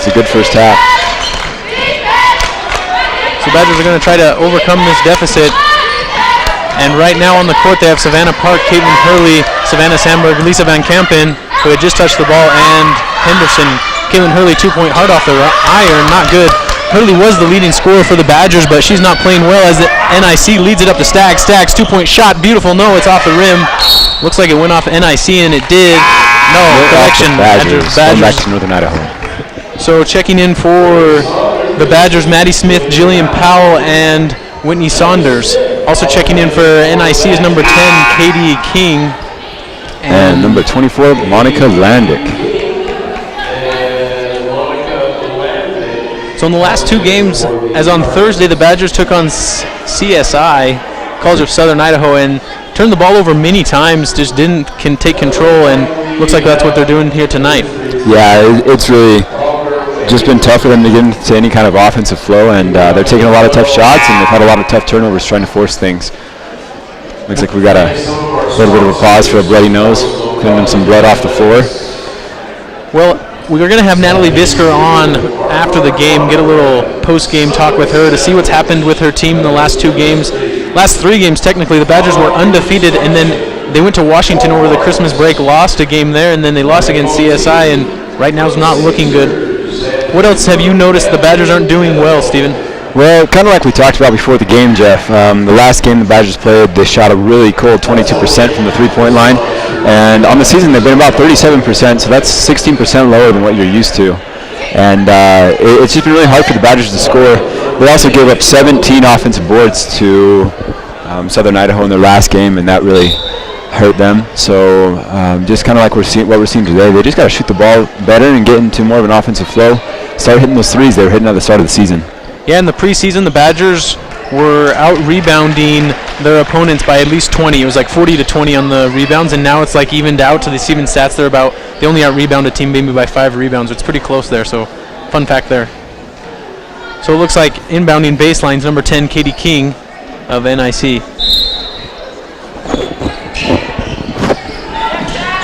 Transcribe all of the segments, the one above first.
It's a good first half. So Badgers are going to try to overcome this deficit. And right now on the court they have Savannah Park, Caitlin Hurley, Savannah Sandberg, Lisa Van Kampen, who had just touched the ball, and Henderson. Caitlin Hurley, 2-point hard off the iron, not good. Hurley was the leading scorer for the Badgers, but she's not playing well as the NIC leads it up to Staggs. Staggs, 2-point shot, beautiful. No, it's off the rim. Looks like it went off NIC, and it did. No, correction. Badgers. Going back to Northern Idaho. So checking in for the Badgers, Maddie Smith, Jillian Powell, and Whitney Saunders. Also checking in for NIC is number 10, Katie King. And number 24, Monica Landick. So in the last two games, as on Thursday, the Badgers took on CSI, College of Southern Idaho, and turned the ball over many times, just can take control, and looks like that's what they're doing here tonight. Yeah, it's really just been tough for them to get into any kind of offensive flow, and they're taking a lot of tough shots, and they've had a lot of tough turnovers trying to force things. Looks like we got a little bit of applause for a bloody nose, cleaning some blood off the floor. Well, we were going to have Natalie Visker on after the game, get a little post-game talk with her to see what's happened with her team in the last two games. Last three games, technically, the Badgers were undefeated, and then they went to Washington over the Christmas break, lost a game there, and then they lost against CSI, and right now it's not looking good. What else have you noticed the Badgers aren't doing well, Stephen? Well, kind of like we talked about before the game, Jeff. The last game the Badgers played, they shot a really cold 22% from the three-point line. And on the season, they've been about 37%, so that's 16% lower than what you're used to. And it's just been really hard for the Badgers to score. They also gave up 17 offensive boards to Southern Idaho in their last game, and that really hurt them. So just kind of like what we're seeing today, they just got to shoot the ball better and get into more of an offensive flow. Start hitting those threes they were hitting at the start of the season. Yeah, in the preseason, the Badgers were out-rebounding their opponents by at least 20. It was like 40-20 on the rebounds, and now it's like evened out to the even stats. They only out-rebound a team maybe by 5 rebounds. It's pretty close there, so fun fact there. So it looks like inbounding baselines, number 10, Katie King of NIC.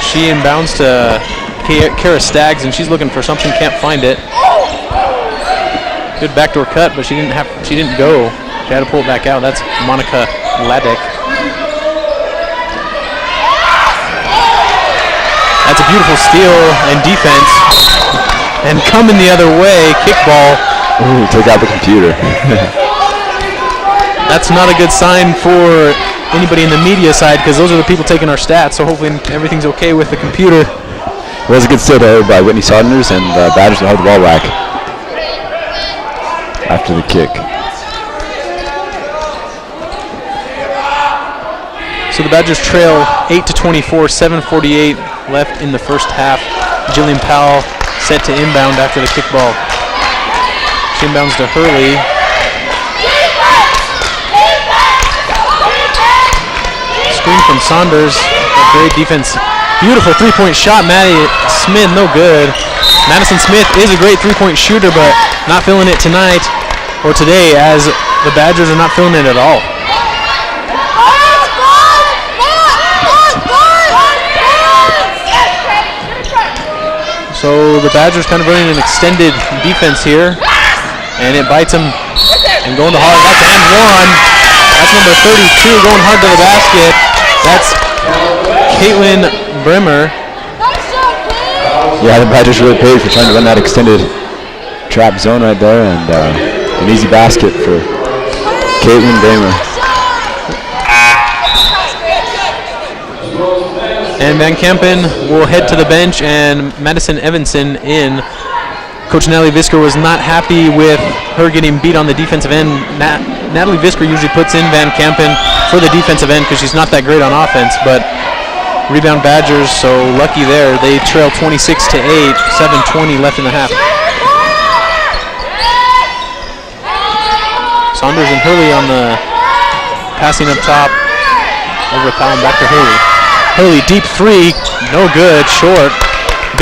She inbounds to Kara Staggs, and she's looking for something, can't find it. Good backdoor cut, but she didn't go. She had to pull it back out. That's Monica Ladek. That's a beautiful steal and defense. And coming the other way, kickball. Ooh, took out the computer. That's not a good sign for anybody in the media side, because those are the people taking our stats, so hopefully everything's okay with the computer. It was a good steal there by Whitney Saunders, and Badgers will hold the ball back after the kick. So the Badgers trail 8-24, 7:48 left in the first half. Jillian Powell set to inbound after the kickball. She inbounds to Hurley. Screen from Saunders. Great defense. Beautiful three-point shot. Maddie Smith, no good. Madison Smith is a great three-point shooter, but not feeling it tonight or today, as the Badgers are not feeling it at all. So the Badgers kind of running an extended defense here, and it bites them and going to hard. That's and one. That's number 32 going hard to the basket. That's Caitlin Bremer. Yeah, the Badgers really paid for trying to run that extended trap zone right there, and an easy basket for Caitlin Bremer. And Van Kampen will head to the bench, and Madison Evanson in. Coach Natalie Visker was not happy with her getting beat on the defensive end. Natalie Visker usually puts in Van Kampen for the defensive end because she's not that great on offense, but rebound Badgers, so lucky there. They trail 26-8, 7:20 left in the half. Saunders and Hurley on the passing up top. Over Powell and back to Hurley. Hurley, deep three, no good, short.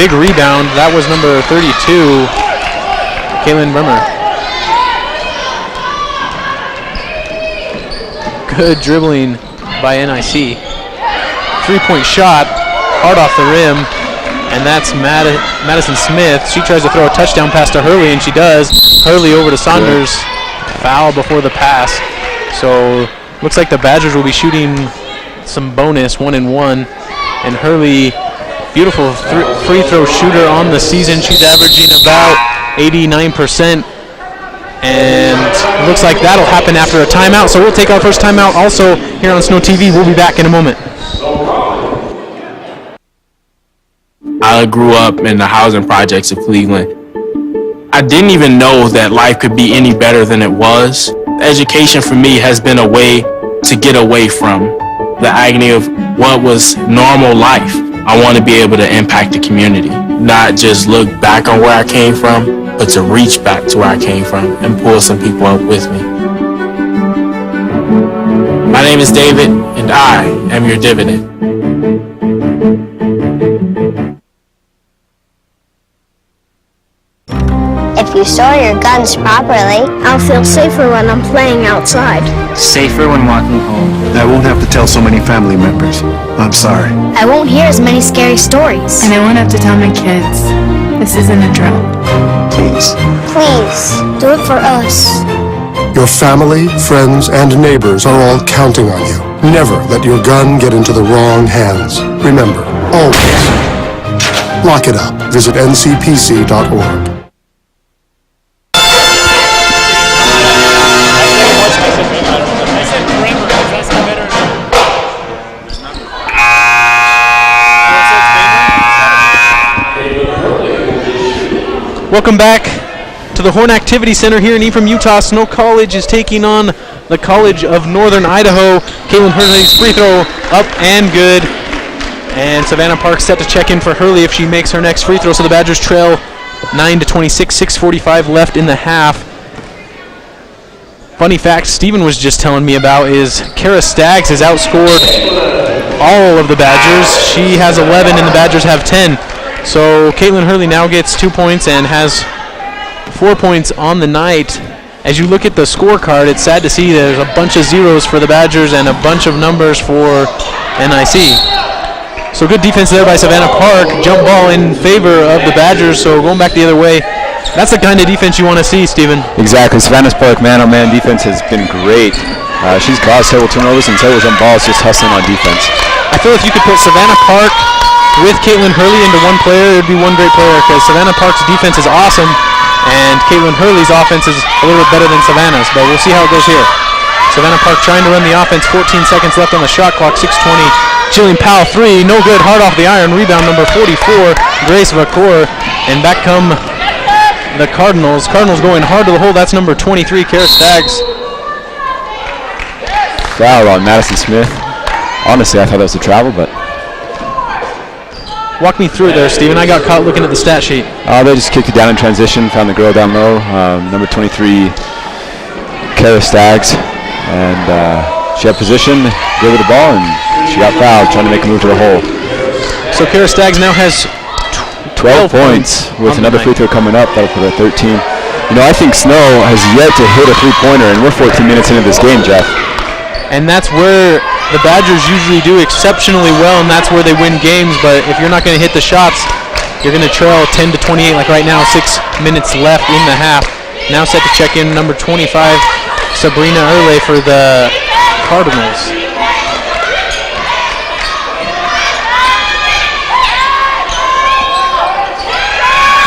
Big rebound, that was number 32, Caitlin Bremer. Good dribbling by NIC. Three-point shot, hard off the rim. and that's Madison Smith. She tries to throw a touchdown pass to Hurley, and she does. Hurley over to Saunders. Foul before the pass. So looks like the Badgers will be shooting some bonus 1-1, and Hurley, beautiful free throw shooter on the season. She's averaging about 89%, and looks like that'll happen after a timeout. So we'll take our first timeout also here on Snow TV. We'll be back in a moment. I grew up in the housing projects of Cleveland. I didn't even know that life could be any better than it was. Education for me has been a way to get away from the agony of what was normal life. I want to be able to impact the community, not just look back on where I came from, but to reach back to where I came from and pull some people up with me. My name is David, and I am your dividend. If you store your guns properly, I'll feel safer when I'm playing outside. Safer when walking home. I won't have to tell so many family members. I'm sorry. I won't hear as many scary stories. And I won't have to tell my kids, this isn't a drill. Please. Please, do it for us. Your family, friends, and neighbors are all counting on you. Never let your gun get into the wrong hands. Remember, always, lock it up. Visit ncpc.org. Welcome back to the Horn Activity Center here in Ephraim, Utah. Snow College is taking on the College of Northern Idaho. Caitlin Hurley's free throw up and good. And Savannah Park set to check in for Hurley if she makes her next free throw. So the Badgers trail 9-26, 6:45 left in the half. Funny fact Steven was just telling me about is Kara Staggs has outscored all of the Badgers. She has 11 and the Badgers have 10. So Caitlin Hurley now gets 2 points and has 4 points on the night. As you look at the scorecard, it's sad to see there's a bunch of zeros for the Badgers and a bunch of numbers for NIC. So good defense there by Savannah Park. Jump ball in favor of the Badgers, so going back the other way. That's the kind of defense you want to see, Steven. Exactly. Savannah Park man-on-man defense has been great. She's caused several turnovers and several jump balls just hustling on defense. I feel if you could put Savannah Park with Caitlin Hurley into one player, it would be one great player, because Savannah Park's defense is awesome, and Caitlin Hurley's offense is a little bit better than Savannah's, but we'll see how it goes here. Savannah Park trying to run the offense, 14 seconds left on the shot clock, 6:20. Jillian Powell, three, no good, hard off the iron. Rebound number 44, Grace Vacor, and back come the Cardinals. Cardinals going hard to the hole, that's number 23, Kara Staggs. Foul on Madison Smith. Honestly, I thought that was a travel, but walk me through it there, Steven. I got caught looking at the stat sheet. they just kicked it down in transition, found the girl down low, number 23, Kara Staggs, and she had position, gave her the ball, and she got fouled trying to make a move to the hole. So Kara Staggs now has 12 points with another free throw coming up. That'll put her at 13. You know, I think Snow has yet to hit a three-pointer, and we're 14 minutes into this game, Jeff. And that's where the Badgers usually do exceptionally well, and that's where they win games. But if you're not going to hit the shots, you're going to trail 10-28. Like right now, 6 minutes left in the half. Now set to check in number 25, Sabrina Erle for the Cardinals.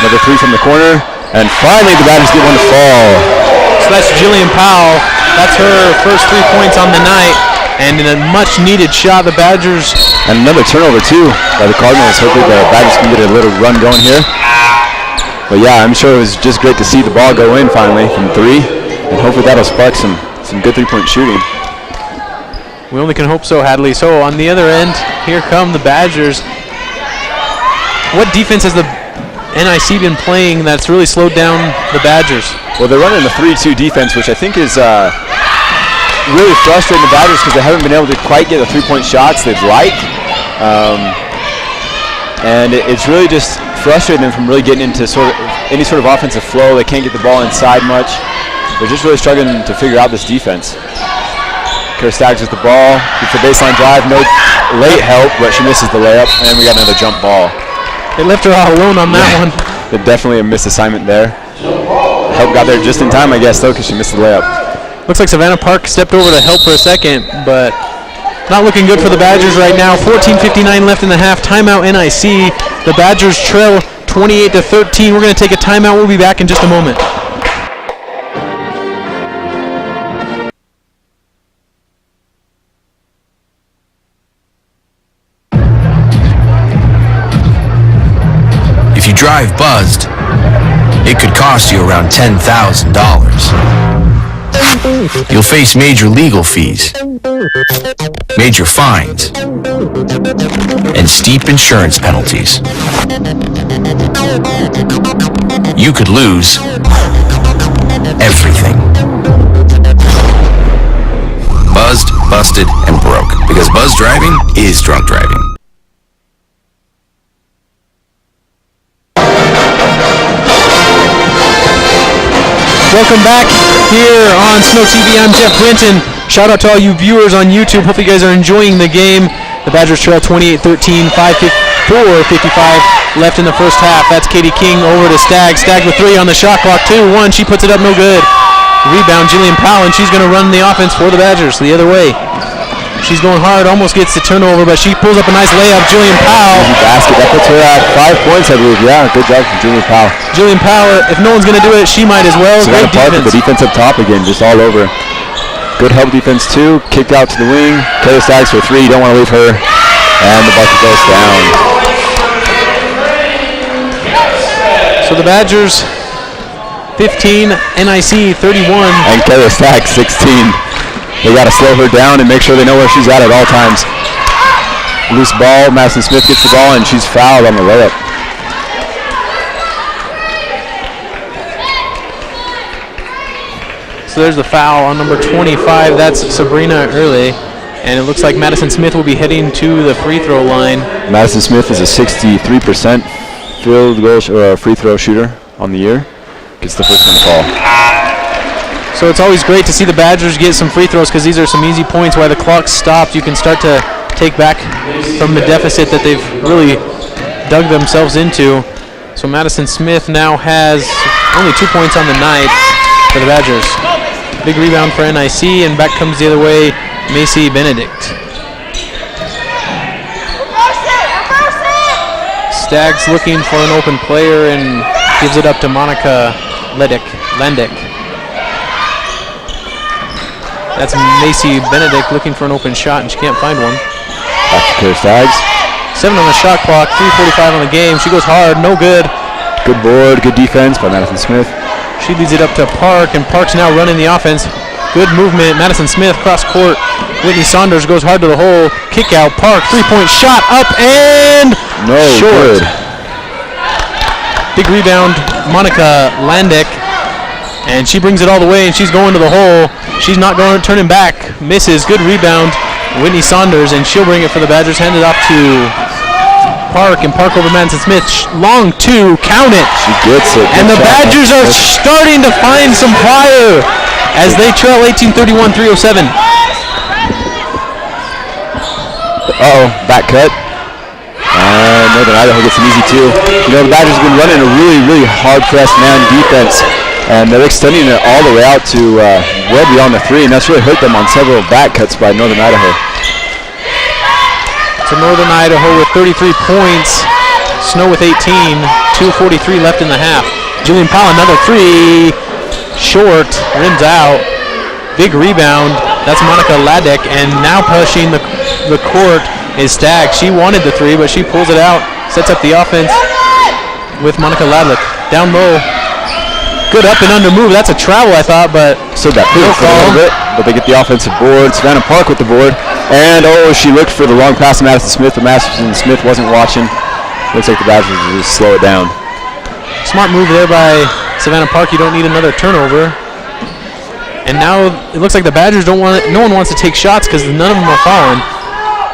Another three from the corner, and finally the Badgers get one to fall. So that's Jillian Powell. That's her first 3 points on the night, and in a much-needed shot, the Badgers. And another turnover, too, by the Cardinals. Hopefully the Badgers can get a little run going here. But yeah, I'm sure it was just great to see the ball go in finally from three, and hopefully that'll spark some good three-point shooting. We only can hope so, Hadley. So on the other end, here come the Badgers. What defense has the NIC been playing that's really slowed down the Badgers? Well, they're running a 3-2 defense, which I think is really frustrating the Badgers because they haven't been able to quite get the three-point shots they'd like. And it's really just frustrating them from really getting into any sort of offensive flow. They can't get the ball inside much. They're just really struggling to figure out this defense. Kara Staggs with the ball, gets the baseline drive, no late help, but she misses the layup, and we got another jump ball. They left her all alone on that one. Definitely a missed assignment there. Help got there just in time, I guess, though, because she missed the layup. Looks like Savannah Park stepped over to help for a second, but not looking good for the Badgers right now. 14:59 left in the half. Timeout NIC. The Badgers trail 28-13. We're going to take a timeout. We'll be back in just a moment. If you drive buzzed, it could cost you around $10,000. You'll face major legal fees, major fines, and steep insurance penalties. You could lose everything. Buzzed, busted, and broke. Because buzz driving is drunk driving. Welcome back here on Snow TV. I'm Jeff Clinton. Shout out to all you viewers on YouTube. Hope you guys are enjoying the game. The Badgers trail 28-13, 4:55 left in the first half. That's Katie King over to Staggs. Staggs with 3 on the shot clock. 2-1. She puts it up, no good. Rebound, Jillian Powell, and she's going to run the offense for the Badgers the other way. She's going hard, almost gets the turnover, but she pulls up a nice layup. Jillian Powell. Easy basket. That puts her at 5 points, I believe. Yeah, good job from Jillian Powell. Jillian Powell, if no one's going to do it, she might as well. Savannah Great Parker, defense. the defense up top again, just all over. Good help defense, too. Kicked out to the wing. Taylor Staggs for 3. You don't want to leave her. And the bucket goes down. So the Badgers, 15, NIC 31. And Taylor Staggs, 16. They got to slow her down and make sure they know where she's at all times. Loose ball. Madison Smith gets the ball, and she's fouled on the layup. So there's the foul on number 25. That's Sabrina Early. And it looks like Madison Smith will be heading to the free throw line. Madison Smith is a 63% field goal free throw shooter on the year. Gets the first one to fall. So it's always great to see the Badgers get some free throws because these are some easy points. While the clock stopped, you can start to take back from the deficit that they've really dug themselves into. So Madison Smith now has only 2 points on the night for the Badgers. Big rebound for NIC, and back comes the other way, Macy Benedict. Staggs looking for an open player and gives it up to Monica Lendick. That's Macy Benedict looking for an open shot, and she can't find one. Back to Taylor Staggs. 7 on the shot clock, 3:45 on the game. She goes hard, no good. Good board, good defense by Madison Smith. She leads it up to Park, and Park's now running the offense. Good movement. Madison Smith cross court. Whitney Saunders goes hard to the hole. Kick out. Park, 3-point shot up and short. Good. Big rebound, Monica Landick, and she brings it all the way, and she's going to the hole. She's not going, turning back. Misses. Good rebound, Whitney Saunders, and she'll bring it for the Badgers. Hand it off to Park, and Park over Madison Smith. Long 2, count it. She gets it. And the Badgers are starting to find some fire as they trail 18-31, 3:07. Back cut. And Northern Idaho gets an easy 2. You know, the Badgers have been running a really hard-pressed man defense, and they're extending it all the way out to well beyond the 3, and that's really hurt them on several back cuts by Northern Idaho. So Northern Idaho with 33 points, Snow with 18, 2:43 left in the half. Jillian Powell, another 3, short, rims out. Big rebound, that's Monica Ladek, and now pushing the court is Stagg. She wanted the 3, but she pulls it out, sets up the offense with Monica Ladek. Down low, good up and under move. That's a travel, I thought, but So that feels a little bit, but they get the offensive board. Savannah Park with the board, and she looked for the long pass to Madison Smith, but Madison Smith wasn't watching. Looks like the Badgers will just slow it down. Smart move there by Savannah Park. You don't need another turnover. And now it looks like the Badgers no one wants to take shots because none of them are falling.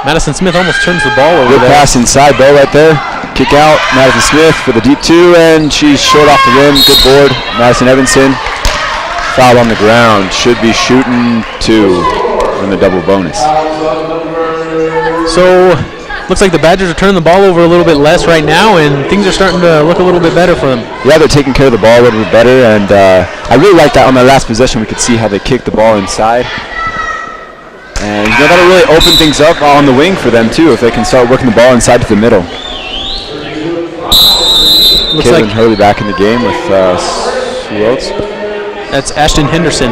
Madison Smith almost turns the ball over. Good there. pass inside, Bell right there. Kick out, Madison Smith for the deep 2, and she's short off the rim. Good board, Madison Evanson. Foul on the ground. Should be shooting 2 in the double bonus. So looks like the Badgers are turning the ball over a little bit less right now, and things are starting to look a little bit better for them. Yeah, they're taking care of the ball a little bit better, and I really like that on that last possession. We could see how they kicked the ball inside. And that'll really open things up on the wing for them too if they can start working the ball inside to the middle. Looks Caitlin like Hurley back in the game with who else? That's Ashton Henderson.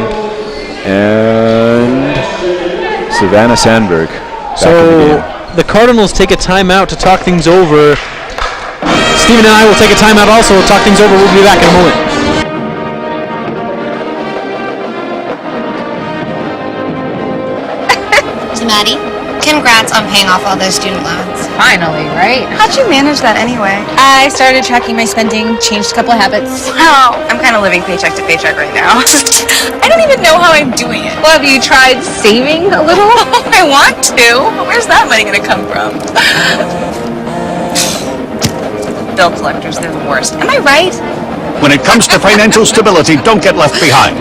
And Savannah Sandberg. So the Cardinals take a timeout to talk things over. Stephen and I will take a timeout also to talk things over. We'll be back in a moment. Maddie, congrats on paying off all those student loans. Finally, right? How'd you manage that anyway? I started tracking my spending, changed a couple of habits. Wow, I'm kind of living paycheck to paycheck right now. I don't even know how I'm doing it. Well, have you tried saving a little? I want to, but where's that money gonna come from? Bill collectors, they're the worst. Am I right? When it comes to financial stability, don't get left behind.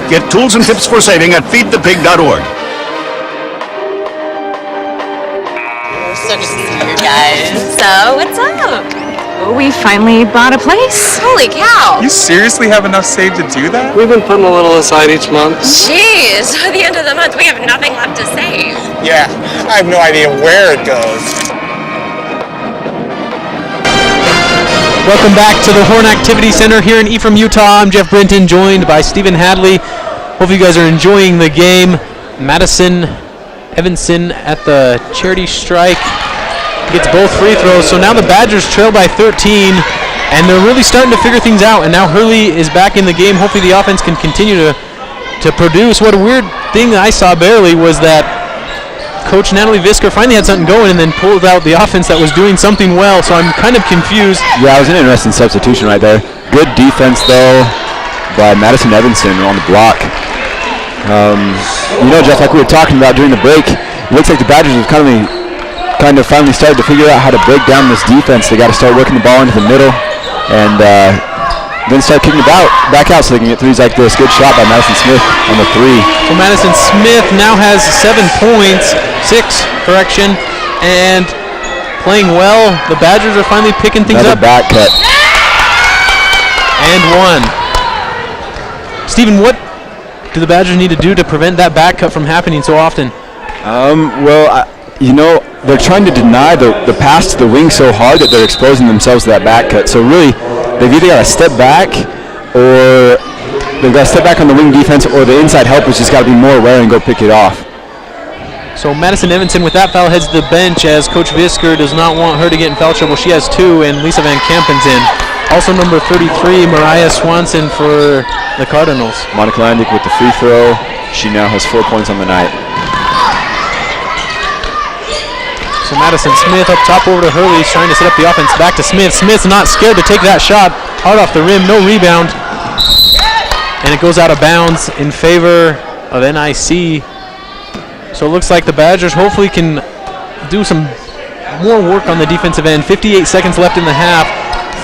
Get tools and tips for saving at feedthepig.org. So good to see you guys. So, what's up? We finally bought a place. Holy cow! You seriously have enough saved to do that? We've been putting a little aside each month. Jeez, at the end of the month, we have nothing left to save. Yeah, I have no idea where it goes. Welcome back to the Horn Activity Center here in Ephraim, Utah. I'm Jeff Brinton, joined by Stephen Hadley. Hope you guys are enjoying the game. Madison Evanson at the charity strike gets both free throws. So now the Badgers trail by 13, and they're really starting to figure things out. And now Hurley is back in the game. Hopefully the offense can continue to produce. What a weird thing that I saw barely was that Coach Natalie Visker finally had something going and then pulled out the offense that was doing something well. So I'm kind of confused. Yeah, it was an interesting substitution right there. Good defense though by Madison Evanson on the block. Jeff, like we were talking about during the break, it looks like the Badgers have kind of finally started to figure out how to break down this defense. They got to start working the ball into the middle and then start kicking it back out so they can get threes like this. Good shot by Madison Smith on the three. So Madison Smith now has 7 points, 6, and playing well. The Badgers are finally picking things Another up. back cut. And 1. Stephen, what do the Badgers need to do to prevent that back cut from happening so often? They're trying to deny the pass to the wing so hard that they're exposing themselves to that back cut. So really, they've either got to step back or they've got to step back on the wing defense, or the inside helpers just got to be more aware and go pick it off. So Madison Evanson with that foul heads to the bench as Coach Visker does not want her to get in foul trouble. She has 2, and Lisa Van Kampen's in. Also number 33, Mariah Swanson for the Cardinals. Monica Landick with the free throw. She now has 4 points on the night. So Madison Smith up top over to Hurley. He's trying to set up the offense. Back to Smith. Smith's not scared to take that shot. Hard off the rim, no rebound. And it goes out of bounds in favor of NIC. So it looks like the Badgers hopefully can do some more work on the defensive end. 58 seconds left in the half.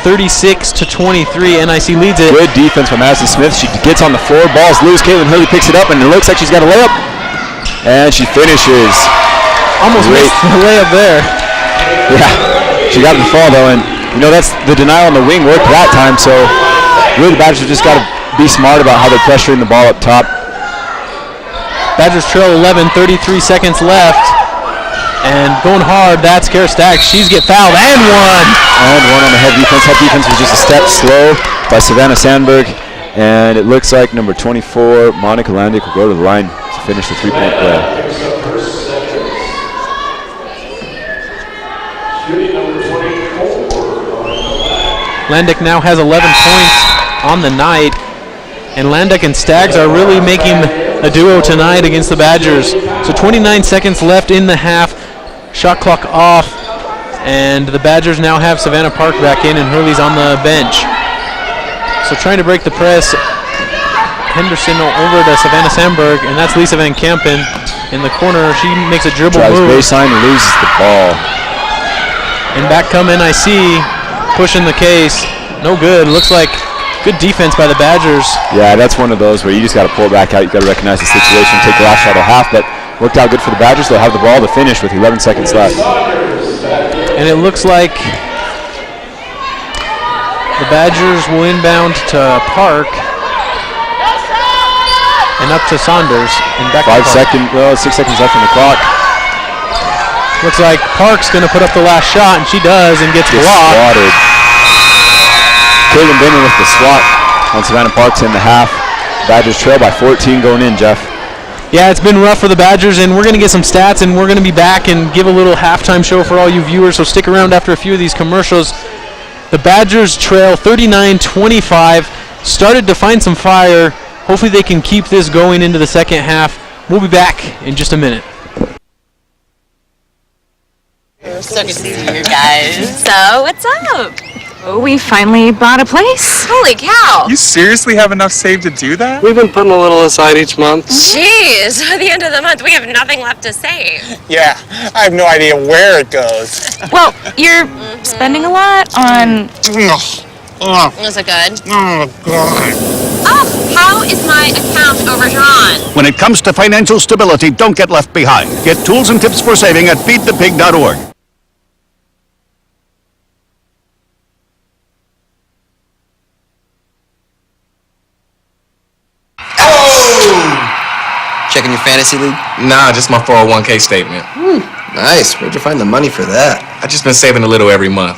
36-23. NIC leads it. Good defense from Madison Smith. She gets on the floor. Ball's loose. Caitlin Hurley picks it up, and it looks like she's got a layup. And she finishes. Almost missed the layup there. Yeah, she got the fall though, and that's the denial on the wing worked that time. So really, the Badgers just got to be smart about how they're pressuring the ball up top. Badgers trail 11, 33 seconds left, and going hard. That's Kara Stack. She's get fouled and 1. And 1 on the head defense. Head defense was just a step slow by Savannah Sandberg, and it looks like number 24, Monica Landick, will go to the line to finish the 3-point play. Landick now has 11 points on the night, and Landick and Staggs are really making a duo tonight against the Badgers. So 29 seconds left in the half, shot clock off, and the Badgers now have Savannah Park back in, and Hurley's on the bench. So trying to break the press, Henderson over to Savannah Sandberg, and that's Lisa Van Kampen in the corner. She makes a dribble Tries move. baseline and loses the ball. And back come NIC, pushing the case. No good. Looks like good defense by the Badgers. Yeah, that's one of those where you just got to pull back out. You got to recognize the situation, take the last shot of half, but worked out good for the Badgers. They'll have the ball to finish with 11 seconds left. And it looks like the Badgers will inbound to Park and up to Saunders. And back 6 seconds left on the clock. Looks like Park's going to put up the last shot, and she does and gets blocked. Swatted. Caitlin Bindman with the swat on Savannah Parks in the half. Badgers trail by 14 going in, Jeff. Yeah, it's been rough for the Badgers, and we're going to get some stats, and we're going to be back and give a little halftime show for all you viewers, so stick around after a few of these commercials. The Badgers trail 39-25, started to find some fire. Hopefully they can keep this going into the second half. We'll be back in just a minute. So good to see you guys. So, what's up? Oh, we finally bought a place. Holy cow. You seriously have enough saved to do that? We've been putting a little aside each month. Jeez, at the end of the month, we have nothing left to save. Yeah, I have no idea where it goes. Well, you're spending a lot on... Is it good? Oh, God. Oh, how is my account overdrawn? When it comes to financial stability, don't get left behind. Get tools and tips for saving at feedthepig.org. Checking your fantasy league? Nah, just my 401k statement. Nice. Where'd you find the money for that? I just been saving a little every month.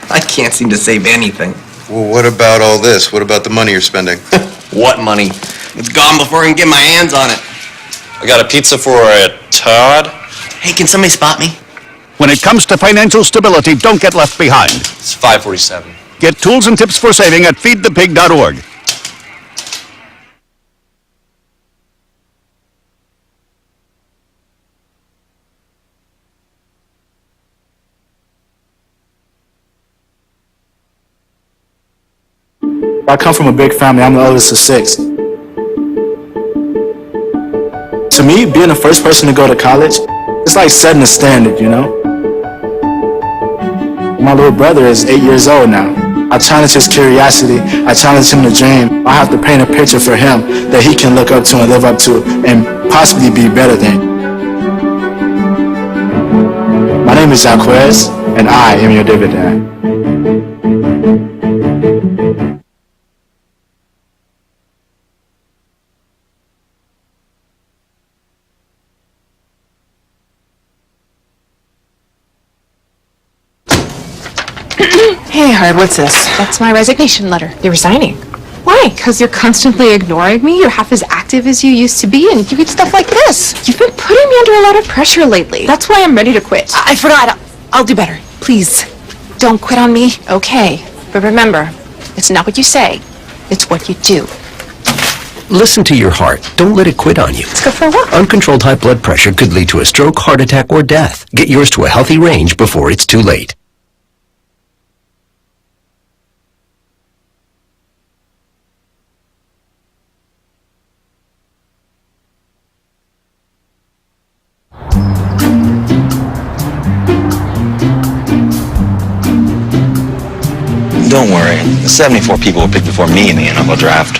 I can't seem to save anything. Well, what about all this? What about the money you're spending? What money? It's gone before I can get my hands on it. I got a pizza for a Todd. Hey, can somebody spot me? When it comes to financial stability, don't get left behind. It's 547. Get tools and tips for saving at feedthepig.org. I come from a big family. I'm the oldest of 6. To me, being the first person to go to college, it's like setting a standard, you know? My little brother is 8 years old now. I challenge his curiosity. I challenge him to dream. I have to paint a picture for him that he can look up to and live up to and possibly be better than. My name is Jaquez, and I am your dividend. Hey, Hard, what's this? That's my resignation letter. You're resigning? Why? Because you're constantly ignoring me? You're half as active as you used to be, and you get stuff like this. You've been putting me under a lot of pressure lately. That's why I'm ready to quit. I forgot. I'll do better. Please, don't quit on me. Okay. But remember, it's not what you say. It's what you do. Listen to your heart. Don't let it quit on you. Let's go for a walk. Uncontrolled high blood pressure could lead to a stroke, heart attack, or death. Get yours to a healthy range before it's too late. Don't worry, 74 people were picked before me in the NFL draft.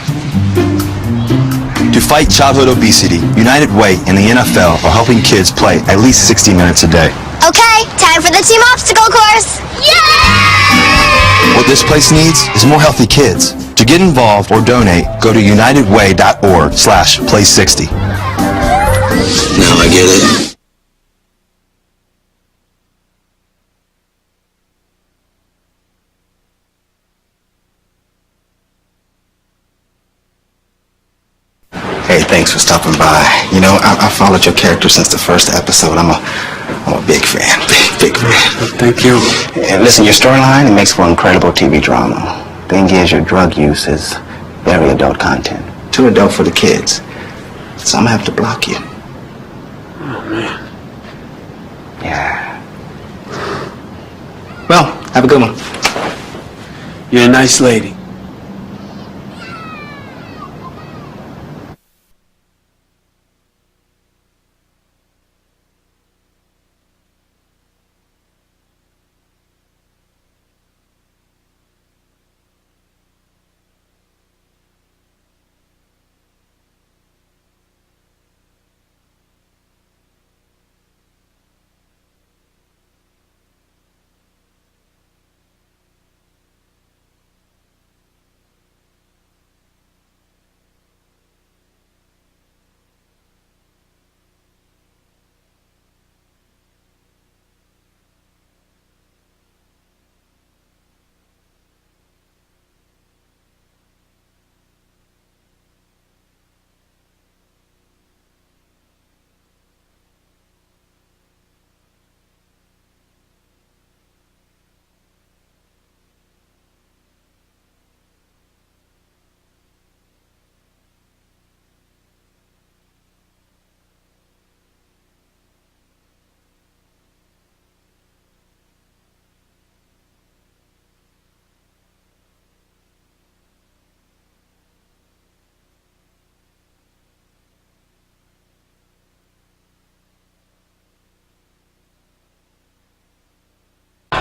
To fight childhood obesity, United Way and the NFL are helping kids play at least 60 minutes a day. Okay, time for the team obstacle course. Yay! What this place needs is more healthy kids. To get involved or donate, go to unitedway.org/play60. Now I get it. Hey, thanks for stopping by. You know, I followed your character since the first episode. I'm a big fan. Big fan. Thank you. And listen, your storyline, it makes for incredible TV drama. Thing is, your drug use is very adult content. Too adult for the kids. So I'm gonna have to block you. Oh, man. Yeah. Well, have a good one. You're a nice lady.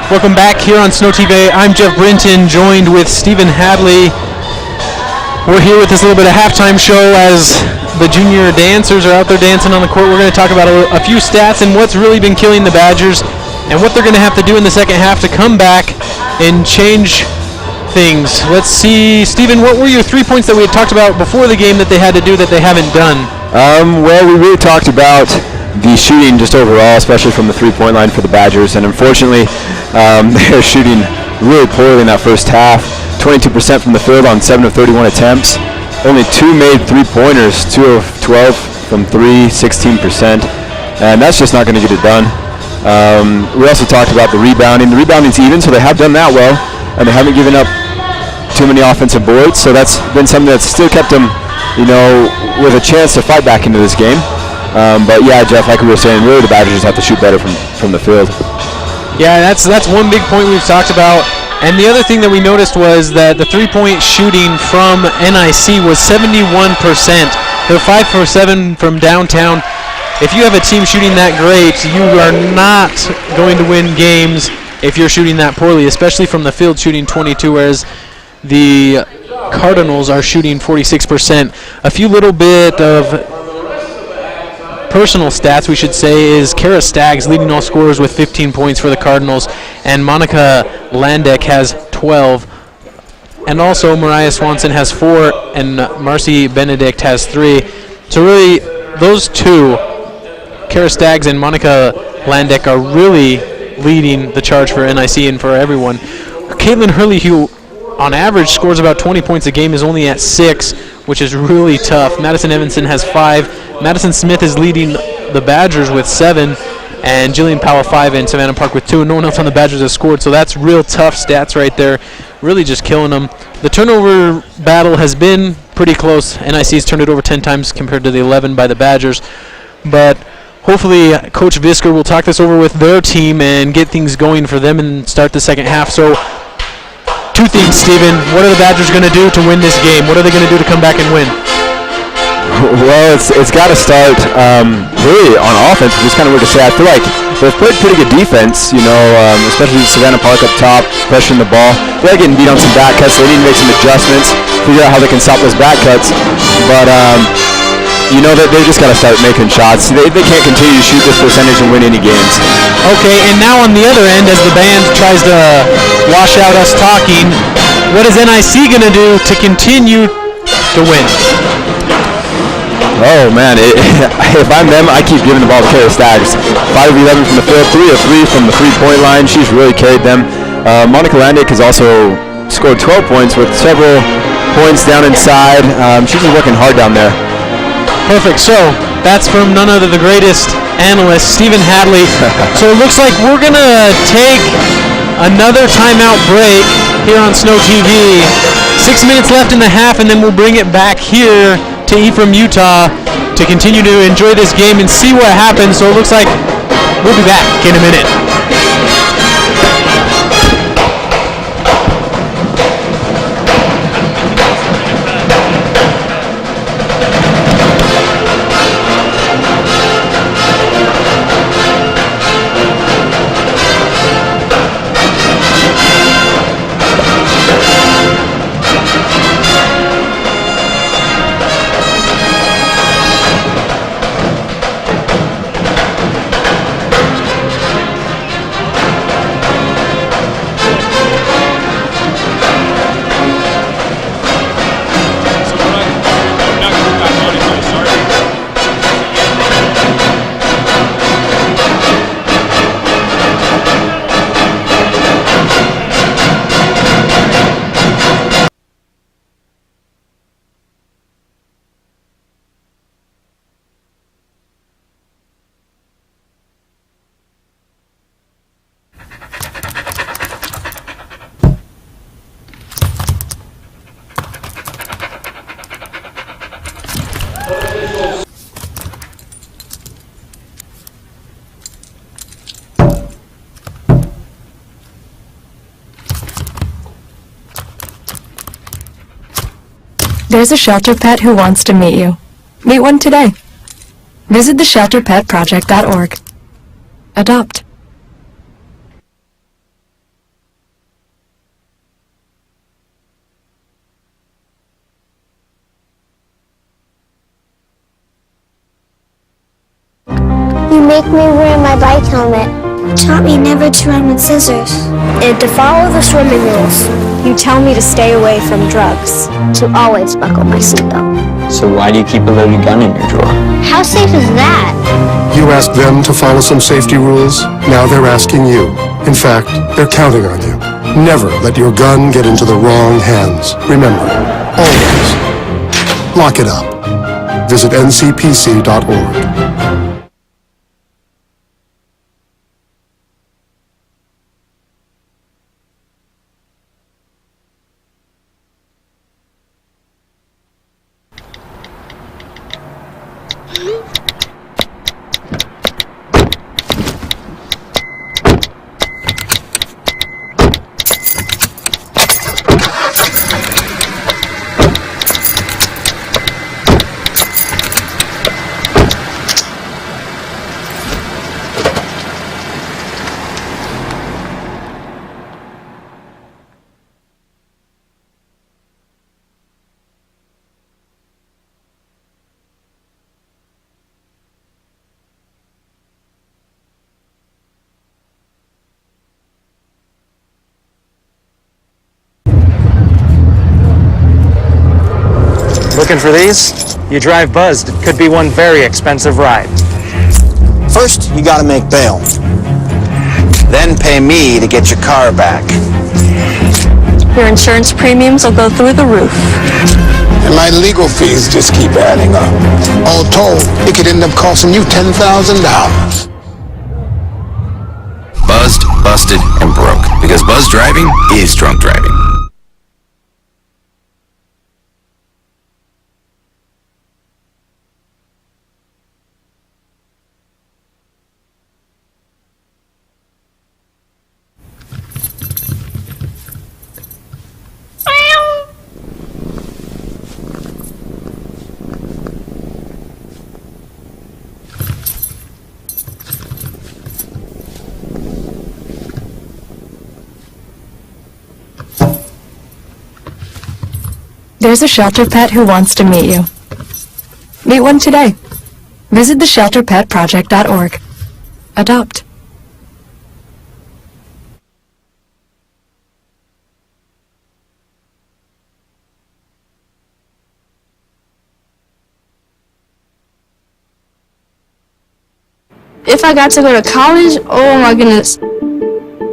Welcome back here on Snow TV. I'm Jeff Brinton, joined with Stephen Hadley. We're here with this little bit of halftime show as the junior dancers are out there dancing on the court. We're going to talk about a few stats and what's really been killing the Badgers and what they're going to have to do in the second half to come back and change things. Let's see, Stephen, what were your 3 points that we had talked about before the game that they had to do that they haven't done? Well, we really talked about the shooting just overall, especially from the three-point line for the Badgers, and unfortunately, they're shooting really poorly in that first half. 22% from the field on 7 of 31 attempts. Only 2 made three-pointers, 2 of 12 from 3, 16%, and that's just not going to get it done. We also talked about the rebounding. The rebounding's even, so they have done that well, and they haven't given up too many offensive boards, so that's been something that's still kept them, with a chance to fight back into this game. But yeah, Jeff, like we were saying, really the Badgers just have to shoot better from the field. Yeah, that's one big point we've talked about. And the other thing that we noticed was that the three-point shooting from NIC was 71%. They're 5 for 7 from downtown. If you have a team shooting that great, you are not going to win games if you're shooting that poorly, especially from the field, shooting 22, whereas the Cardinals are shooting 46%. A few little bit of personal stats, we should say, is Kara Staggs leading all scorers with 15 points for the Cardinals, and Monica Landek has 12. And also Mariah Swanson has 4, and Marcy Benedict has 3. So really, those two, Kara Staggs and Monica Landek, are really leading the charge for NIC and for everyone. Caitlin Hurley, who on average scores about 20 points a game, is only at 6, which is really tough. Madison Evanson has 5. Madison Smith is leading the Badgers with 7, and Jillian Powell 5, and Savannah Park with 2, and no one else on the Badgers has scored, so that's real tough stats right there, really just killing them. The turnover battle has been pretty close. NIC has turned it over 10 times compared to the 11 by the Badgers, but hopefully Coach Visker will talk this over with their team and get things going for them and start the second half. So 2 things, Stephen. What are the Badgers going to do to win this game? What are they going to do to come back and win? Well, it's got to start really on offense, which is kind of weird to say. I feel like they've played pretty good defense, especially Savannah Park up top, pressuring the ball. They're getting beat on some back cuts, so they need to make some adjustments, figure out how they can stop those back cuts. But, they just got to start making shots. They can't continue to shoot this percentage and win any games. Okay, and now on the other end, as the band tries to wash out us talking, what is NIC going to do to continue to win? Oh, man. If I'm them, I keep giving the ball to Kara Staggs. 5 of 11 from the field, 3 of 3 from the three-point line. She's really carried them. Monica Landick has also scored 12 points with several points down inside. She's been working hard down there. Perfect. So that's from none other than the greatest analyst, Stephen Hadley. So it looks like we're going to take another timeout break here on Snow TV. 6 minutes left in the half, and then we'll bring it back here to Ephraim, Utah, to continue to enjoy this game and see what happens. So it looks like we'll be back in a minute. There's a shelter pet who wants to meet you. Meet one today. Visit theshelterpetproject.org. Adopt. make me wear my bike helmet. Taught me never to run with scissors. And to follow the swimming rules. You tell me to stay away from drugs. To always buckle my seatbelt. So why do you keep a loaded gun in your drawer? How safe is that? You asked them to follow some safety rules. Now they're asking you. In fact, they're counting on you. Never let your gun get into the wrong hands. Remember, always lock it up. Visit ncpc.org. Looking for these? You drive buzzed. It could be one very expensive ride. First, you gotta make bail. Then pay me to get your car back. Your insurance premiums will go through the roof. And my legal fees just keep adding up. All told, it could end up costing you $10,000. Buzzed, busted, and broke. Because buzz driving is drunk driving. There's a shelter pet who wants to meet you. Meet one today. Visit theshelterpetproject.org. Adopt. If I got to go to college, oh my goodness.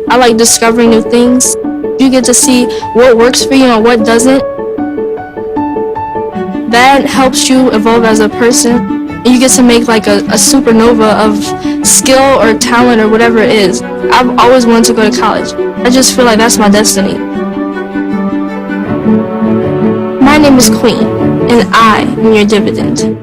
I like discovering new things. You get to see what works for you and what doesn't. That helps you evolve as a person. And you get to make like a supernova of skill or talent or whatever it is. I've always wanted to go to college. I just feel like that's my destiny. My name is Queen, and I am your dividend.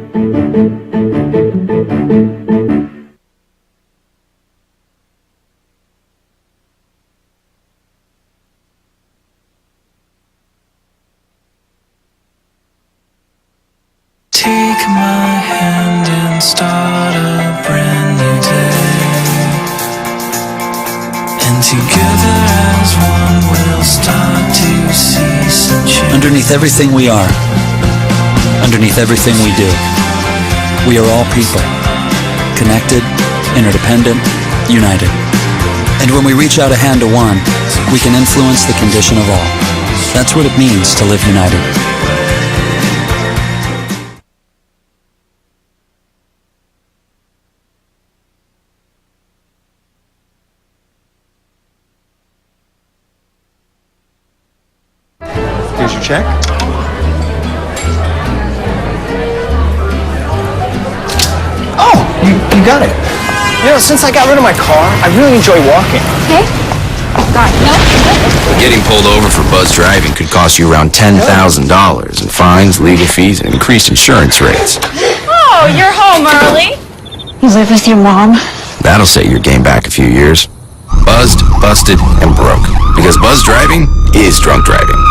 Take my hand and start a brand new day. And together as one we'll start to see some change. Underneath everything we are, underneath everything we do, we are all people. Connected, interdependent, united. And when we reach out a hand to one, we can influence the condition of all. That's what it means to live united. Here's your check. Oh, you got it. You know, since I got rid of my car, I really enjoy walking. Okay? God, no. Getting pulled over for buzz driving could cost you around $10,000 in fines, legal fees, and increased insurance rates. Oh, you're home early. You live with your mom? That'll set your game back a few years. Buzzed, busted, and broke. Because buzz driving is drunk driving.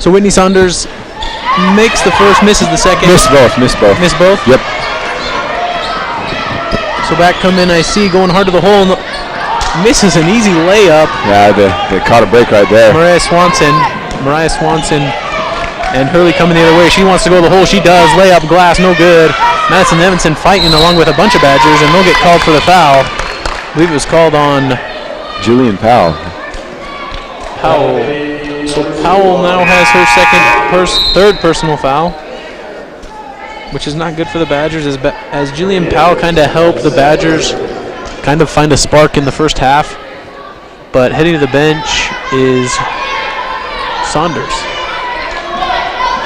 So Whitney Saunders makes the first, misses the second. Missed both. Missed both? Yep. So back come NIC, going hard to the hole. Misses an easy layup. Yeah, they caught a break right there. Mariah Swanson and Hurley coming the other way. She wants to go to the hole. She does. Layup, glass, no good. Madison Evanson fighting along with a bunch of Badgers, and they'll get called for the foul. I believe it was called on Julian Powell. So Powell now has her third personal foul, which is not good for the Badgers, as Julian Powell kind of helped the Badgers kind of find a spark in the first half. But heading to the bench is Saunders.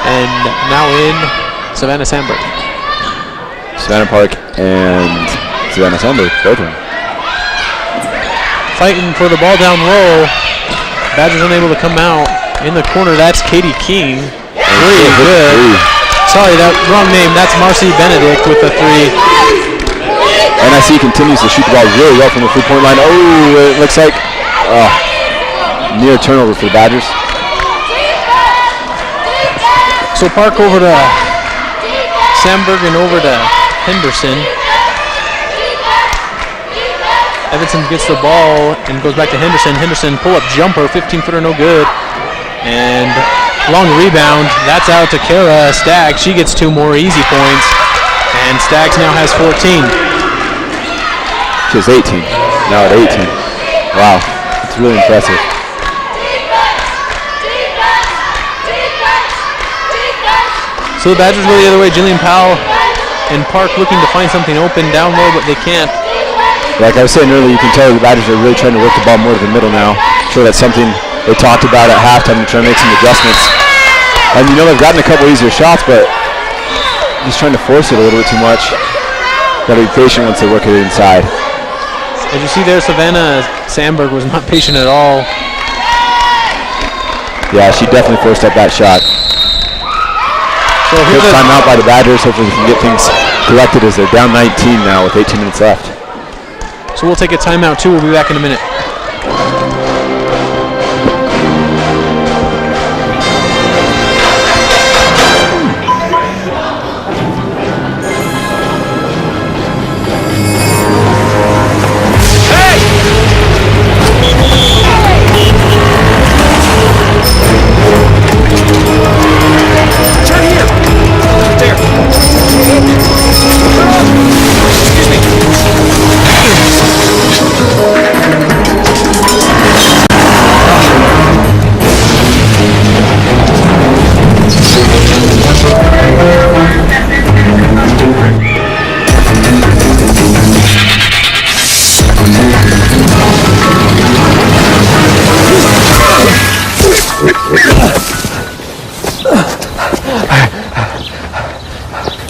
And now in Savannah Sandberg. Savannah Park and Savannah Sandberg, both of them. Fighting for the ball down low. Badgers unable to come out. In the corner, that's Katie King. Really good. Sorry, that wrong name. That's Marcy Benedict with the three. NIC continues to shoot the ball really well from the three-point line. Oh, it looks like near turnover for the Badgers. So Park over to Sandberg and over to Henderson. Evanson gets the ball and goes back to Henderson. Henderson pull-up jumper, 15-footer, no good. And long rebound. That's out to Kara Staggs. She gets 2 more easy points. And Staggs now has 14. She has 18. Now at 18. Wow, it's really impressive. So the Badgers go the other way. Jillian Powell and Park looking to find something open down low, but they can't. Like I was saying earlier, you can tell the Badgers are really trying to work the ball more to the middle now. I'm sure that's something they talked about at halftime to try to make some adjustments. And you know they've gotten a couple easier shots, but just trying to force it a little bit too much. Got to be patient once they work it inside. As you see there, Savannah Sandberg was not patient at all. Yeah, she definitely forced up that shot. So quick timeout by the Badgers. Hopefully we can get things corrected as they're down 19 now with 18 minutes left. So we'll take a timeout too. We'll be back in a minute.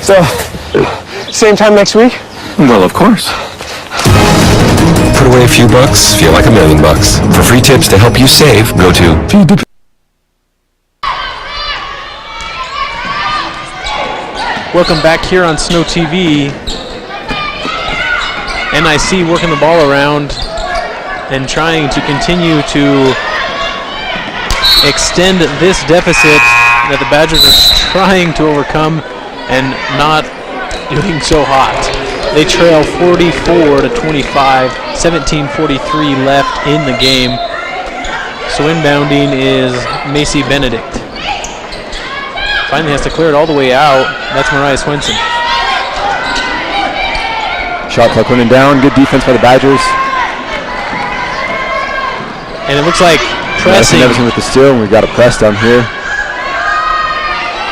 So, same time next week? Well, of course. Put away a few bucks, feel like $1 million. For free tips to help you save, go to Welcome back here on Snow TV. NIC working the ball around and trying to continue to extend this deficit that the Badgers are trying to overcome and not doing so hot. They trail 44-25, 17:43 left in the game. So inbounding is Macy Benedict. Finally has to clear it all the way out. That's Mariah Swenson. Shot clock running down. Good defense by the Badgers. And it looks like pressing. Madison with the steal, and we've got a press down here.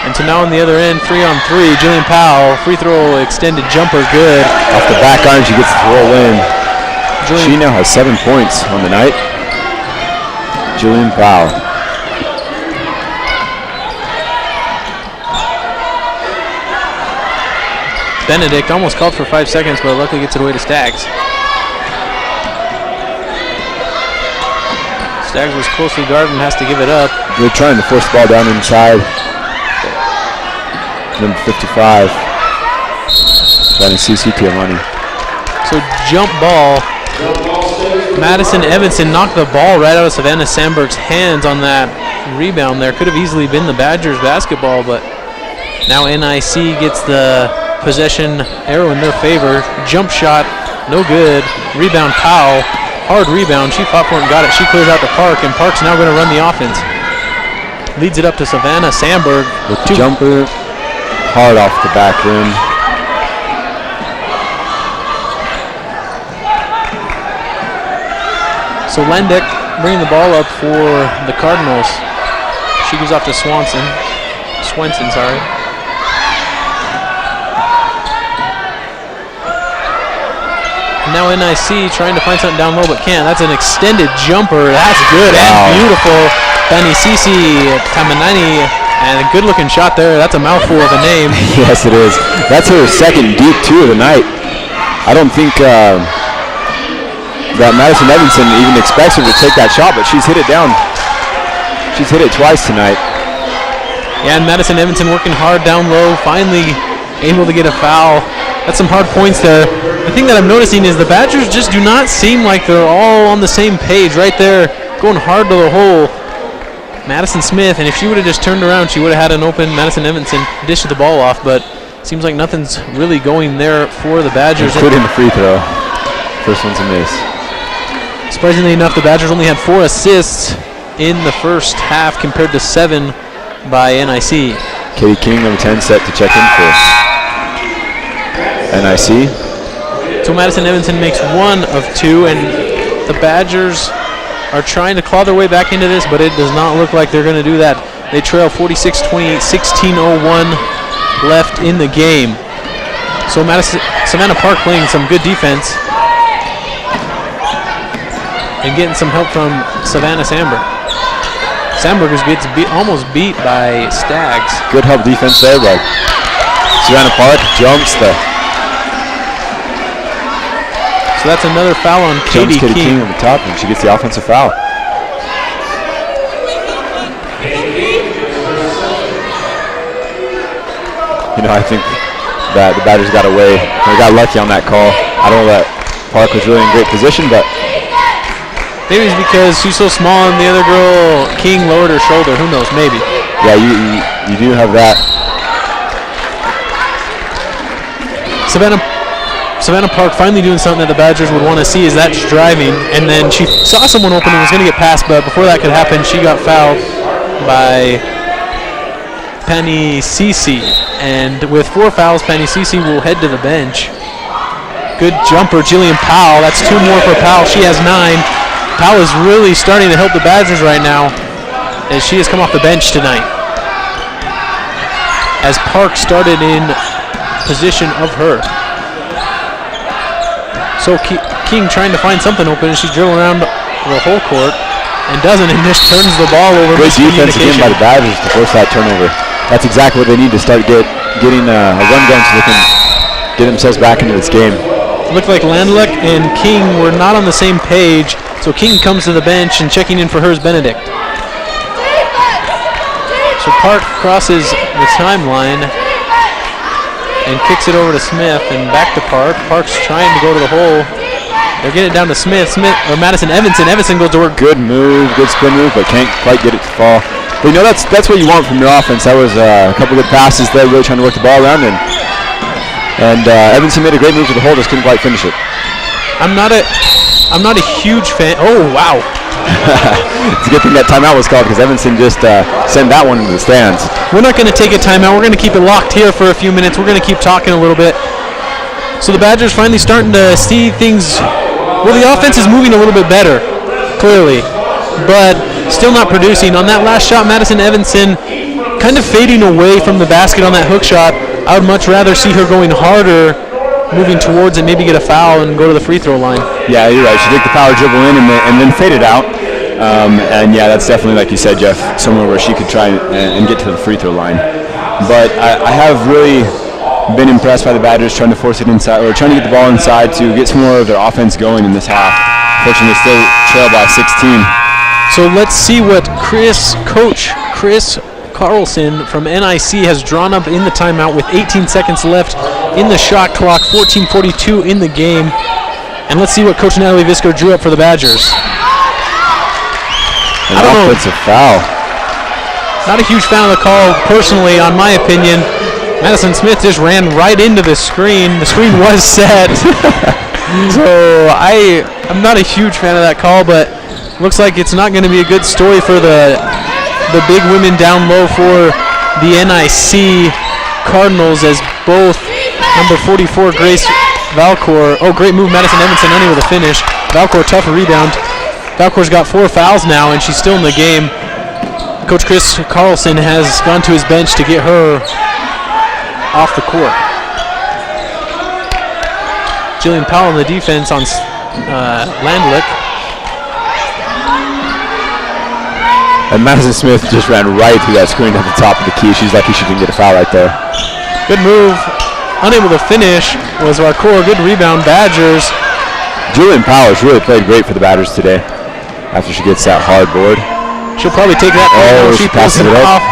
And so now on the other end, 3-on-3, Jillian Powell, free throw extended jumper, good. Off the back iron, she gets the roll in. She now has 7 points on the night. Jillian Powell. Benedict almost called for 5 seconds, but luckily gets it away to Staggs. Staggs was closely guarded and has to give it up. They're trying to force the ball down inside. Number 55. Trying to see CT money. So jump ball. Madison Evanson knocked the ball right out of Savannah Sandberg's hands on that rebound there. Could have easily been the Badgers basketball, but now NIC gets the possession arrow in their favor. Jump shot, no good. Rebound, Powell. Hard rebound. She fought for it and got it. She clears out to Park, and Park's now going to run the offense. Leads it up to Savannah Sandberg. With the jumper, hard off the back rim. So Lendeck bringing the ball up for the Cardinals. She goes off to Swenson, sorry. And now NIC trying to find something down low but can't. That's an extended jumper. That's good and beautiful. Benny Sisi Tamanani, and a good looking shot there. That's a mouthful of a name. Yes, it is. That's her second deep two of the night. I don't think that Madison Evanson even expects her to take that shot, but she's hit it down. She's hit it twice tonight. Yeah, and Madison Evanson working hard down low, finally able to get a foul. That's some hard points there. The thing that I'm noticing is the Badgers just do not seem like they're all on the same page right there, going hard to the hole. Madison Smith, and if she would have just turned around, she would have had an open Madison Evanson dish the ball off, but seems like nothing's really going there for the Badgers. Including the free throw. First one's a miss. Surprisingly enough, the Badgers only had 4 assists in the first half compared to 7 by NIC. Katie King, number 10, set to check in for NIC. So Madison Evanson makes 1 of 2, and the Badgers are trying to claw their way back into this, but it does not look like they're going to do that. They trail 46-28, 16:01 left in the game. So Savannah Park playing some good defense and getting some help from Savannah Sandberg. Sandberg gets almost beat by Staggs. Good help defense there, but Savannah Park jumps the. So that's another foul on Katie King on the top, and she gets the offensive foul. You know, I think that the Badgers got away. They got lucky on that call. I don't know that Park was really in great position, but maybe it's because she's so small and the other girl, King, lowered her shoulder. Who knows? Maybe. Yeah, you do have that. Savannah Park finally doing something that the Badgers would want to see, is that driving, and then she saw someone open and was going to get past, but before that could happen, she got fouled by Penny Cece. And with 4 fouls, Penny Cece will head to the bench. Good jumper, Jillian Powell. That's 2 more for Powell. She has 9. Powell is really starting to help the Badgers right now as she has come off the bench tonight. As Park started in position of her. So King trying to find something open, and she's dribbling around the whole court and doesn't, and just turns the ball over. Good defense again by the Badgers to force that turnover. That's exactly what they need to start getting a run going so they can get themselves back into this game. It looked like Landluck and King were not on the same page, so King comes to the bench, and checking in for her is Benedict. So Park crosses the timeline and kicks it over to Smith and back to Park. Park's trying to go to the hole. They're getting it down to Smith or Madison Evanson. Evanson goes to work. Good move, good spin move, but can't quite get it to fall. But you know, that's what you want from your offense. That was a couple good passes there, really trying to work the ball around, and Evanson made a great move to the hole, just couldn't quite finish it. I'm not a huge fan. Oh wow. It's a good thing that timeout was called, because Evanson just sent that one into the stands. We're not going to take a timeout. We're going to keep it locked here for a few minutes. We're going to keep talking a little bit. So the Badgers finally starting to see things. Well, the offense is moving a little bit better, clearly, but still not producing. On that last shot, Madison Evanson kind of fading away from the basket on that hook shot. I would much rather see her going harder, moving towards it, maybe get a foul and go to the free throw line. Yeah, you're right. She took the power dribble in and then faded out. And yeah, that's definitely, like you said, Jeff, somewhere where she could try and get to the free throw line. But I have really been impressed by the Badgers trying to force it inside, or trying to get the ball inside to get some more of their offense going in this half. Fortunately, they still trail by 16. So let's see what Coach Chris Carlson from NIC has drawn up in the timeout with 18 seconds left in the shot clock, 14:42 in the game. And let's see what Coach Natalie Visco drew up for the Badgers. An offensive foul. Not a huge fan of the call, personally, on my opinion. Madison Smith just ran right into the screen. The screen was set. So I'm not a huge fan of that call, but looks like it's not going to be a good story for the big women down low for the NIC Cardinals, as both number 44 Grace Valcour, great move, Madison Evanson Ennie with a finish. Valcour, tough rebound. Valcour's got 4 fouls now, and she's still in the game. Coach Chris Carlson has gone to his bench to get her off the court. Jillian Powell in the defense on Landlick. And Madison Smith just ran right through that screen at the top of the key. She's lucky she didn't get a foul right there. Good move. Unable to finish was Valcour. Good rebound, Badgers. Jillian Powell has really played great for the Badgers today after she gets that hard board. She'll probably take that. She pulls passes it it up. off.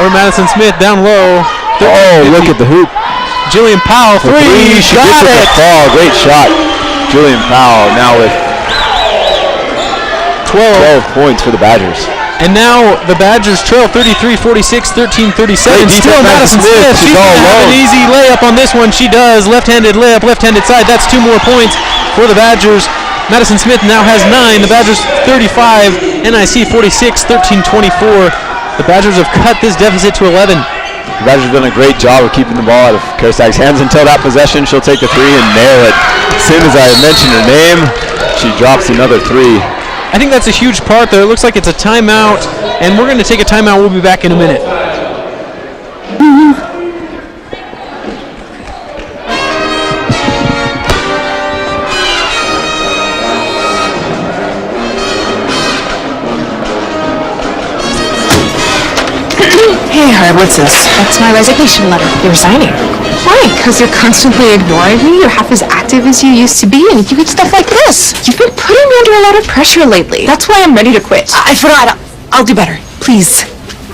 Or Madison Smith down low. Look at the hoop. Jillian Powell, three. She got gets it. The ball. Great shot. Jillian Powell now with 12 points for the Badgers. And now the Badgers trail 33-46, 13-37. Still Madison Smith. She's going to have an easy layup on this one. She does. Left-handed layup, left-handed side. That's 2 more points for the Badgers. Madison Smith now has 9. The Badgers 35. NIC 46, 13-24. The Badgers have cut this deficit to 11. The Badgers have done a great job of keeping the ball out of Kersak's hands until that possession. She'll take the 3 and nail it. As soon as I mention her name, she drops another 3. I think that's a huge part there. It looks like it's a timeout, and we're going to take a timeout. We'll be back in a minute. Hey, Hard, what's this? That's my resignation letter. You're resigning. Why? Because you're constantly ignoring me. You're half as active as you used to be, and you get stuff like this. You've been putting me under a lot of pressure lately. That's why I'm ready to quit. I forgot. I'll do better. Please,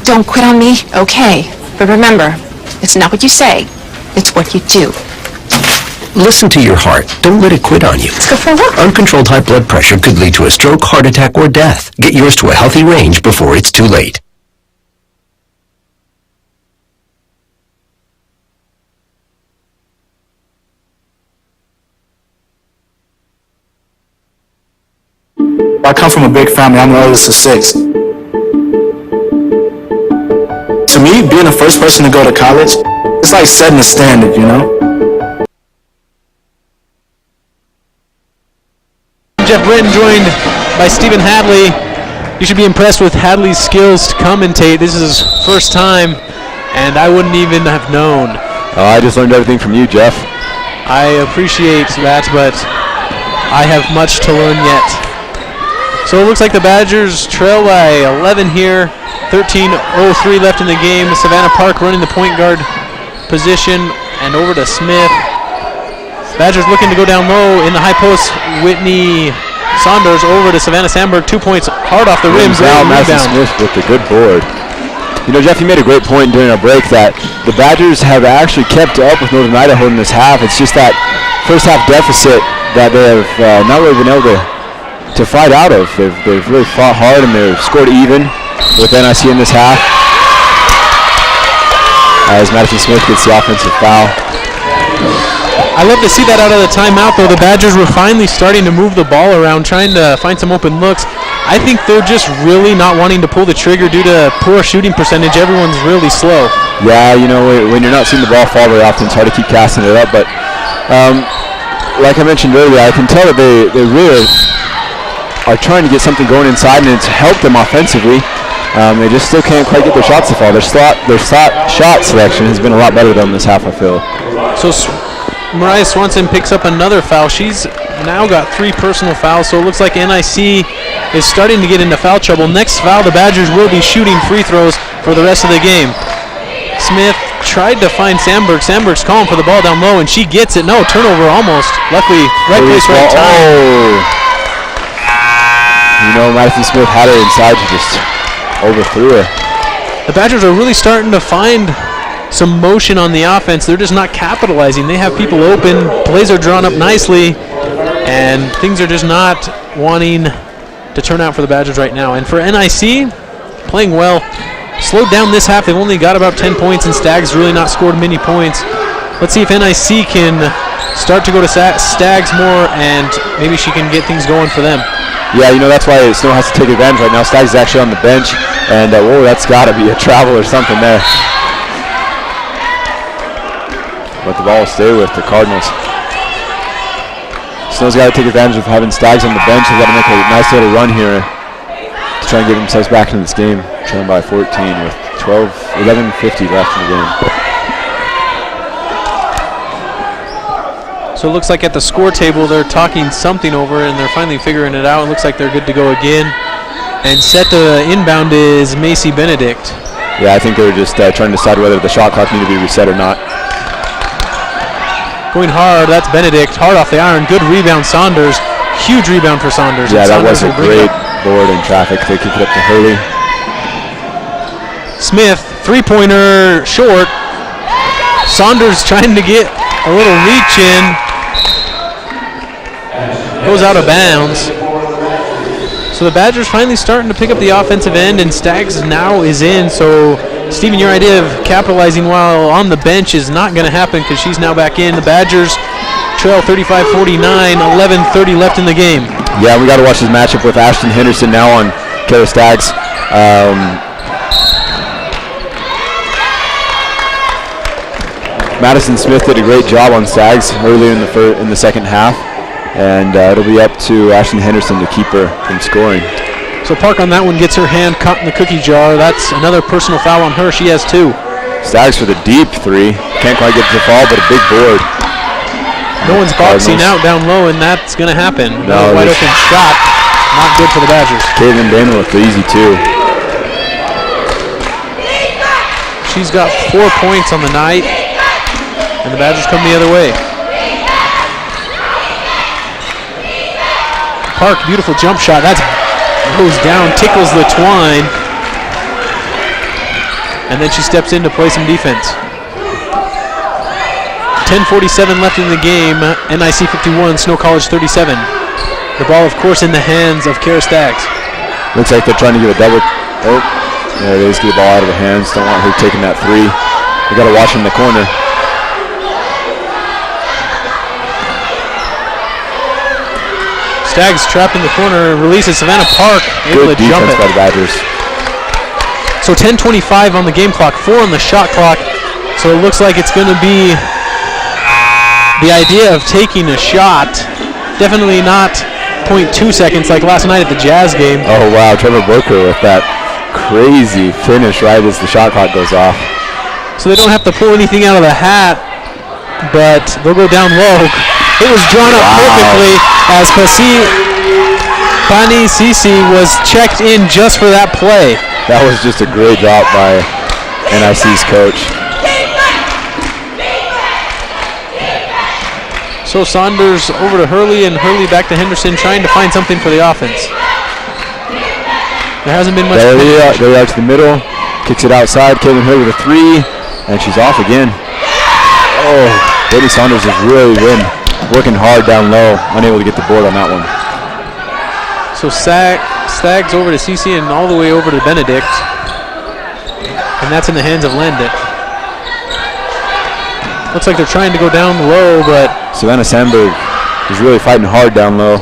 don't quit on me, okay? But remember, it's not what you say. It's what you do. Listen to your heart. Don't let it quit on you. Let's go for a walk. Uncontrolled high blood pressure could lead to a stroke, heart attack, or death. Get yours to a healthy range before it's too late. I come from a big family. I'm the oldest of 6. To me, being the first person to go to college, it's like setting a standard, you know? Jeff Britton joined by Stephen Hadley. You should be impressed with Hadley's skills to commentate. This is his first time, and I wouldn't even have known. I just learned everything from you, Jeff. I appreciate that, but I have much to learn yet. So it looks like the Badgers trail by 11 here. 13:03 left in the game. Savannah Park running the point guard position, and over to Smith. Badgers looking to go down low in the high post. Whitney Saunders over to Savannah Sandberg. 2 points hard off the rim. Now Madison Smith with the good board. You know, Jeff, you made a great point during our break that the Badgers have actually kept up with Northern Idaho in this half. It's just that first half deficit that they have not really been able to fight out of. They've really fought hard, and they've scored even with NIC in this half. As Madison Smith gets the offensive foul. I love to see that out of the timeout, though. The Badgers were finally starting to move the ball around, trying to find some open looks. I think they're just really not wanting to pull the trigger due to poor shooting percentage. Everyone's really slow. Yeah, you know, when you're not seeing the ball fall very often, it's hard to keep casting it up. But like I mentioned earlier, I can tell that they really are trying to get something going inside, and it's helped them offensively. They just still can't quite get their shots to fall. Their shot selection has been a lot better than this half, I feel. So Mariah Swanson picks up another foul. She's now got 3 personal fouls, so it looks like NIC is starting to get into foul trouble. Next foul, the Badgers will be shooting free throws for the rest of the game. Smith tried to find Sandberg. Sandberg's calling for the ball down low, and she gets it. No, turnover almost. Luckily, right place, right time. You know, Madison Smith had her inside. She just overthrew her. The Badgers are really starting to find some motion on the offense. They're just not capitalizing. They have people open. Plays are drawn up nicely, And things are just not wanting to turn out for the Badgers right now. And for NIC, playing well. Slowed down this half. They've only got about 10 points, and Stags really not scored many points. Let's see if NIC can start to go to Stags more, and maybe she can get things going for them. Yeah, that's why Snow has to take advantage right now. Stags is actually on the bench, and whoa, that's got to be a travel or something there. Let the ball stay with the Cardinals. Snow's got to take advantage of having Stags on the bench. They've got to make a nice little run here to try and get themselves back into this game. Trailing by 14 with 11:50 left in the game. So it looks like at the score table they're talking something over, and they're finally figuring it out. It looks like they're good to go again. And set to inbound is Macy Benedict. Yeah, I think they were just trying to decide whether the shot clock needed to be reset or not. Going hard, that's Benedict. Hard off the iron. Good rebound, Saunders. Huge rebound for Saunders. Yeah, that was a great board in traffic. They kick it up to Hurley. Smith, three-pointer, short. Saunders trying to get a little reach in. Goes out of bounds. So the Badgers finally starting to pick up the offensive end, and Stags now is in. So, Stephen, your idea of capitalizing while on the bench is not going to happen because she's now back in. The Badgers trail 35-49, 11:30 left in the game. Yeah, we got to watch this matchup with Ashton Henderson now on Kara Stags. Madison Smith did a great job on Stags earlier in the second half, and it'll be up to Ashton Henderson to keep her from scoring. So Park on that one gets her hand caught in the cookie jar. That's another personal foul on her. She has two. Stags for the deep three. Can't quite get to the fall, but a big board. No one's boxing out down low, and that's going to happen. No, wide open shot. Not good for the Badgers. Caitlin Dana with the easy two. She's got 4 points on the night, and the Badgers come the other way. Park, beautiful jump shot. That goes down, tickles the twine, and then she steps in to play some defense. 10:47 left in the game. NIC 51, Snow College 37. The ball, of course, in the hands of Kara Stags. Looks like they're trying to get a double. Oh, there it is. Get the ball out of her hands. Don't want her taking that three. We got to watch in the corner. Stags trapped in the corner. Releases Savannah Park. Able to jump it. Good defense by the Badgers. So 10:25 on the game clock. 4 on the shot clock. So it looks like it's going to be the idea of taking a shot. Definitely not 0.2 seconds like last night at the Jazz game. Oh, wow. Trevor Booker with that crazy finish right as the shot clock goes off. So they don't have to pull anything out of the hat, but they'll go down low. It was drawn up perfectly as Pani Sisi was checked in just for that play. That was just a great drop by NIC's coach. So Saunders over to Hurley, and Hurley back to Henderson, trying to find something for the offense. There hasn't been much. There we are to the middle. Kicks it outside. Caitlin Hurley with a three, and she's off again. Oh, Bailey Saunders has really been working hard down low, unable to get the board on that one. So Stags over to CC and all the way over to Benedict, and that's in the hands of Landon. Looks like they're trying to go down low, but Savannah Sandberg is really fighting hard down low.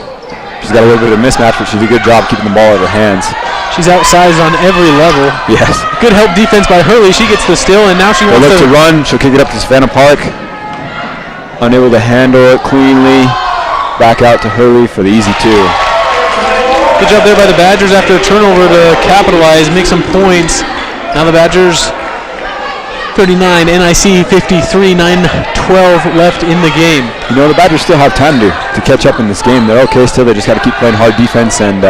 She's got a little bit of a mismatch, but she did a good job keeping the ball out of her hands. She's outsized on every level. Yes. Good help defense by Hurley. She gets the steal, and now she wants to run. She'll kick it up to Savannah Park. Unable to handle it cleanly. Back out to Hurley for the easy two. Good job there by the Badgers after a turnover to capitalize, make some points. Now the Badgers 39, NIC 53, 9:12 left in the game. You know, the Badgers still have time to catch up in this game. They're okay still. They just got to keep playing hard defense, and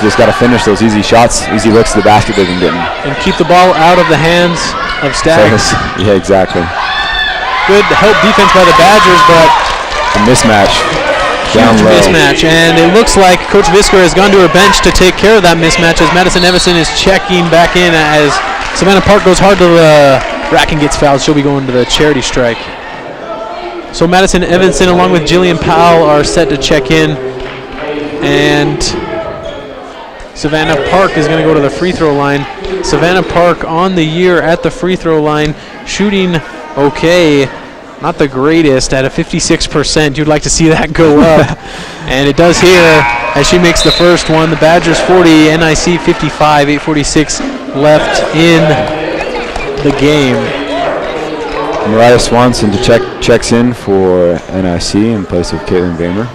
just got to finish those easy shots, easy looks to the basket they've been getting. And keep the ball out of the hands of Stags. Yeah, exactly. Good help defense by the Badgers, but a mismatch. Down low. Mismatch, and it looks like Coach Visker has gone to her bench to take care of that mismatch as Madison Evison is checking back in as Savannah Park goes hard to the rack and gets fouled. She'll be going to the charity strike. So Madison Evanson along with Jillian Powell are set to check in. And Savannah Park is going to go to the free throw line. Savannah Park on the year at the free throw line, shooting okay. Not the greatest at a 56%. You'd like to see that go up. And it does here as she makes the first one. The Badgers 40, NIC 55, 8:46 left in the game. Mariah Swanson checks in for NIC in place of Caitlin Vamer.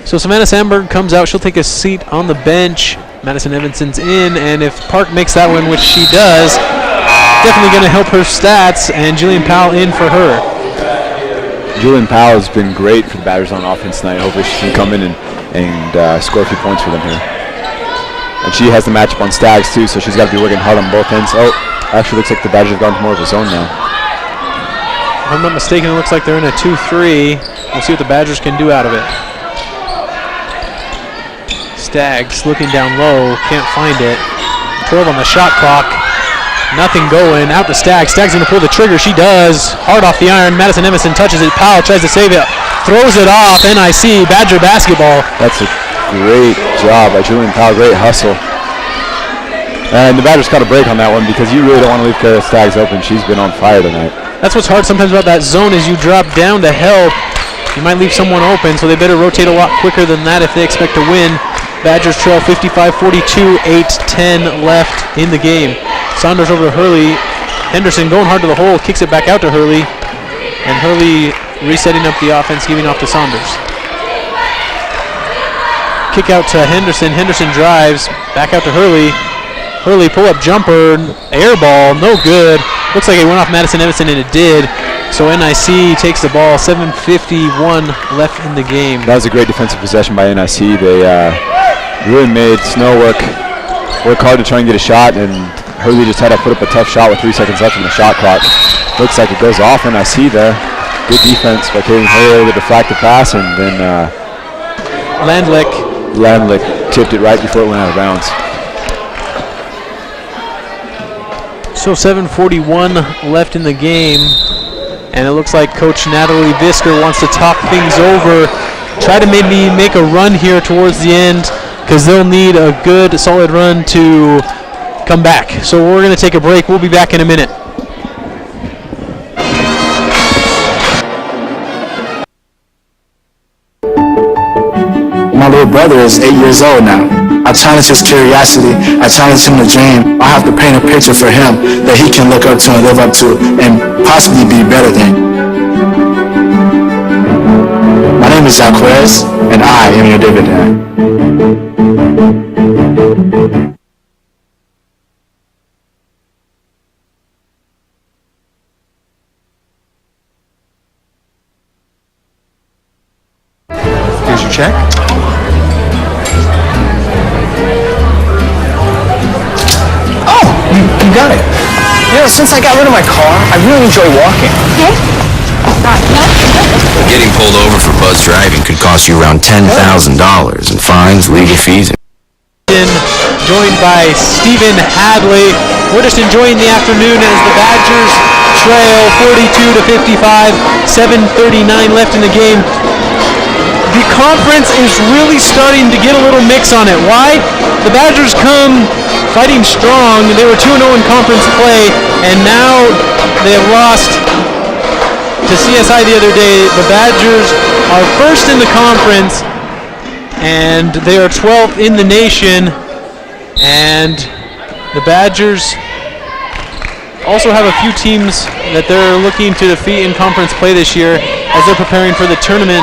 So Savannah Sandberg comes out. She'll take a seat on the bench. Madison Evanson's in, and if Park makes that one, which she does, definitely going to help her stats, and Jillian Powell in for her. Jillian Powell has been great for the Badgers on offense tonight. Hopefully she can come in and score a few points for them here. And she has the matchup on Stags too, so she's got to be working hard on both ends. Oh, actually looks like the Badgers have gone to more of a zone now. If I'm not mistaken, it looks like they're in a 2-3. We'll see what the Badgers can do out of it. Stags looking down low, can't find it. 12 on the shot clock. Nothing going. Out to Stags. Stags going to pull the trigger. She does. Hard off the iron. Madison Emerson touches it. Powell tries to save it. Throws it off. NIC. Badger basketball. That's a great job by Julian Powell. Great hustle. And the Badgers caught a break on that one because you really don't want to leave Kara Stags open. She's been on fire tonight. That's what's hard sometimes about that zone is you drop down to help. You might leave someone open, so they better rotate a lot quicker than that if they expect to win. Badgers trail 55-42, 8-10 left in the game. Saunders over to Hurley. Henderson going hard to the hole, kicks it back out to Hurley. And Hurley resetting up the offense, giving off to Saunders. Kick out to Henderson. Henderson drives, back out to Hurley. Hurley pull-up jumper, air ball, no good. Looks like it went off Madison Emerson, and it did. So NIC takes the ball, 7:51 left in the game. That was a great defensive possession by NIC. They really made Snow work hard to try and get a shot, and Hurley just had to put up a tough shot with 3 seconds left on the shot clock. Looks like it goes off NIC there. Good defense by Caitlin Hurley, able to deflect the pass, and then Landlick tipped it right before it went out of bounds. So 7:41 left in the game, and it looks like Coach Natalie Visker wants to talk things over, try to maybe make a run here towards the end, because they'll need a good, solid run to come back. So we're going to take a break. We'll be back in a minute. My little brother is 8 years old now. I challenge his curiosity. I challenge him to dream. I have to paint a picture for him that he can look up to and live up to and possibly be better than. My name is Jaquez, and I am your dividend. Here's your check. You got it. You know, since I got rid of my car, I really enjoy walking. Okay. Getting pulled over for buzz driving could cost you around $10,000 in fines, legal fees, Joined by Stephen Hadley. We're just enjoying the afternoon as the Badgers trail 42-55, 7:39 left in the game. The conference is really starting to get a little mix on it. Why? The Badgers come fighting strong. They were 2-0 in conference play, and now they have lost to CSI the other day. The Badgers are first in the conference, and they are 12th in the nation. And the Badgers also have a few teams that they're looking to defeat in conference play this year as they're preparing for the tournament.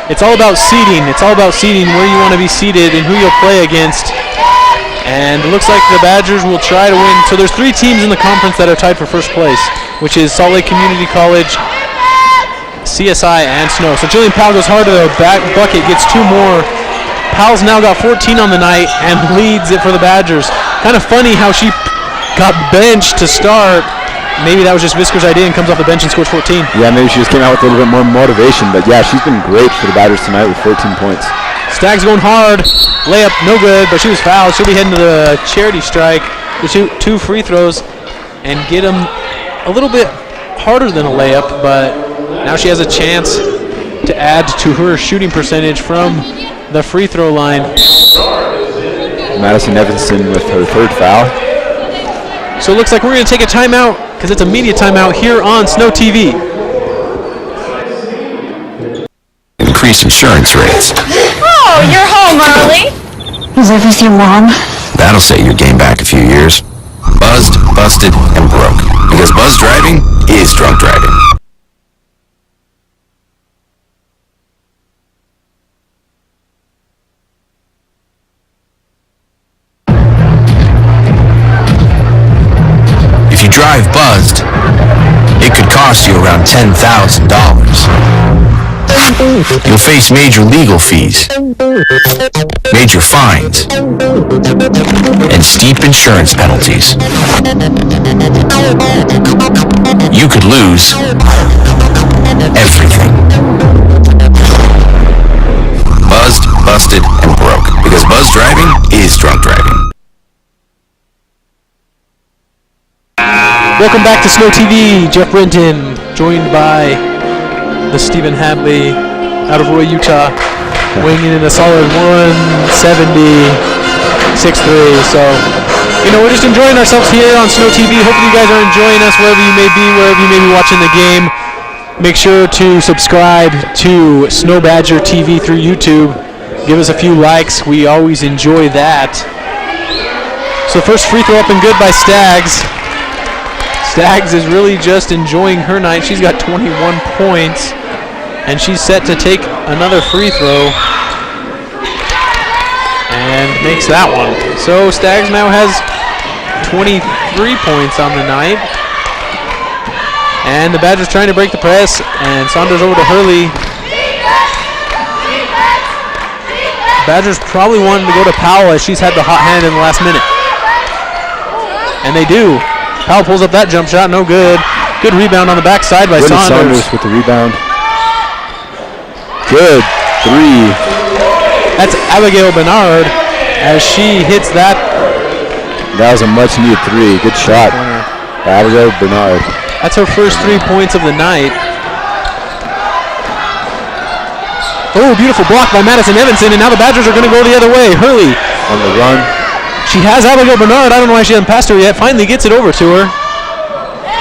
It's all about seeding. It's all about seeding where you want to be seated and who you'll play against. And it looks like the Badgers will try to win. So there's 3 teams in the conference that are tied for first place, which is Salt Lake Community College, CSI, and Snow. So Jillian Powell goes hard to the back bucket, gets 2 more. Powell's now got 14 on the night and leads it for the Badgers. Kind of funny how she got benched to start. Maybe that was just Visker's idea and comes off the bench and scores 14. Yeah, maybe she just came out with a little bit more motivation. But yeah, she's been great for the Badgers tonight with 14 points. Stags going hard. Layup, no good, but she was fouled. She'll be heading to the charity strike to shoot 2 free throws and get them a little bit harder than a layup, but Now she has a chance to add to her shooting percentage from the free throw line. Madison Evanson with her third foul. So it looks like we're going to take a timeout because it's a media timeout here on Snow TV. Increase insurance rates. Oh, you're home early. Is everything wrong? That'll set your game back a few years. Buzzed, busted, and broke. Because buzz driving is drunk driving. If you drive buzzed, it could cost you around $10,000. You'll face major legal fees, major fines, and steep insurance penalties. You could lose everything. Buzzed, busted, and broke. Because buzz driving is drunk driving. Welcome back to Snow TV. Jeff Brenton, joined by the Stephen Hadley out of Roy, Utah, weighing in a solid 170, 6'3". So, we're just enjoying ourselves here on Snow TV. Hopefully you guys are enjoying us wherever you may be watching the game. Make sure to subscribe to Snow Badger TV through YouTube. Give us a few likes. We always enjoy that. So first free throw up and good by Staggs. Staggs is really just enjoying her night. She's got 21 points, and she's set to take another free throw, and makes that one. So Staggs now has 23 points on the night, and the Badgers trying to break the press, and Saunders over to Hurley. Badgers probably wanted to go to Powell as she's had the hot hand in the last minute, and they do. Powell pulls up that jump shot, no good. Good rebound on the backside by Saunders. Saunders with the rebound. Good three. That's Abigail Bernard as she hits that. That was a much needed three. Good shot. Abigail Bernard. That's her first 3 points of the night. Oh, beautiful block by Madison Evanson, and now the Badgers are going to go the other way. Hurley on the run. She has Abigail Bernard. I don't know why she hasn't passed her yet. Finally gets it over to her.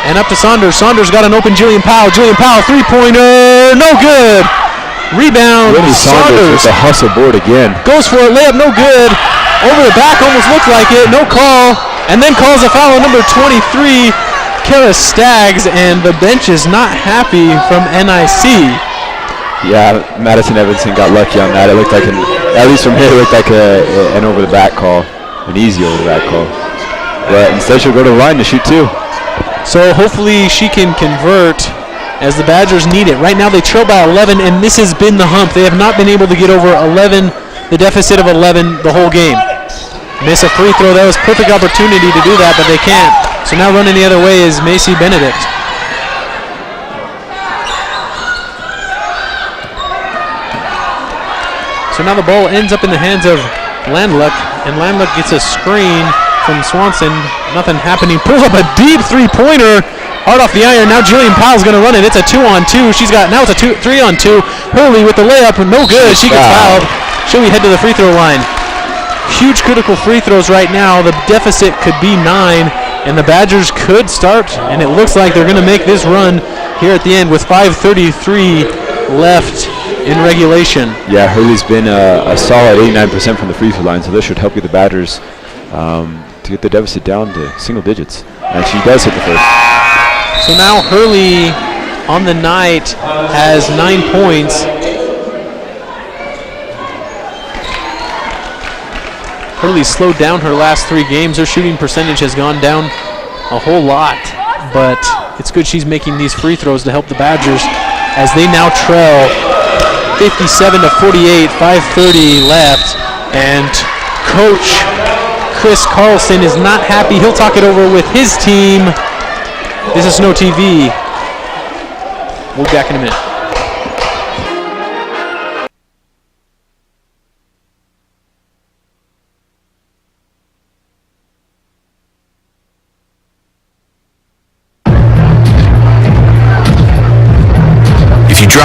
And up to Saunders. Saunders got an open Jillian Powell. Jillian Powell, three-pointer. No good. Rebound. Saunders with the hustle board again. Goes for it. Layup, no good. Over the back, almost looked like it. No call. And then calls a foul on number 23, Kara Staggs. And the bench is not happy from NIC. Yeah, Madison Evanson got lucky on that. It looked like, at least from here, it looked like an over-the-back call. An easy over-the-back call. But instead she'll go to the line to shoot two. So hopefully she can convert as the Badgers need it. Right now they trail by 11, and this has been the hump. They have not been able to get over 11, the deficit of 11 the whole game. Miss a free throw. That was perfect opportunity to do that, but they can't. So now running the other way is Macy Benedict. So now the ball ends up in the hands of Landluck, and Landluck gets a screen from Swanson. Nothing happening. Pulls up a deep three-pointer. Hard off the iron. Now Jillian Powell's going to run it. It's a 2-on-2. Now it's a 3-on-2. Hurley with the layup. No good. She gets fouled. She'll be head to the free throw line. Huge critical free throws right now. The deficit could be 9, and the Badgers could start, and it looks like they're going to make this run here at the end with 5:33 left in regulation. Yeah, Hurley's been a solid 89% from the free throw line, so this should help get the Badgers to get the deficit down to single digits. And she does hit the first. So now Hurley on the night has 9 points. Hurley's slowed down her last 3 games. Her shooting percentage has gone down a whole lot, but it's good she's making these free throws to help the Badgers as they now trail 57-48, 5:30 left, and Coach Chris Carlson is not happy. He'll talk it over with his team. This is Snow TV. We'll be back in a minute.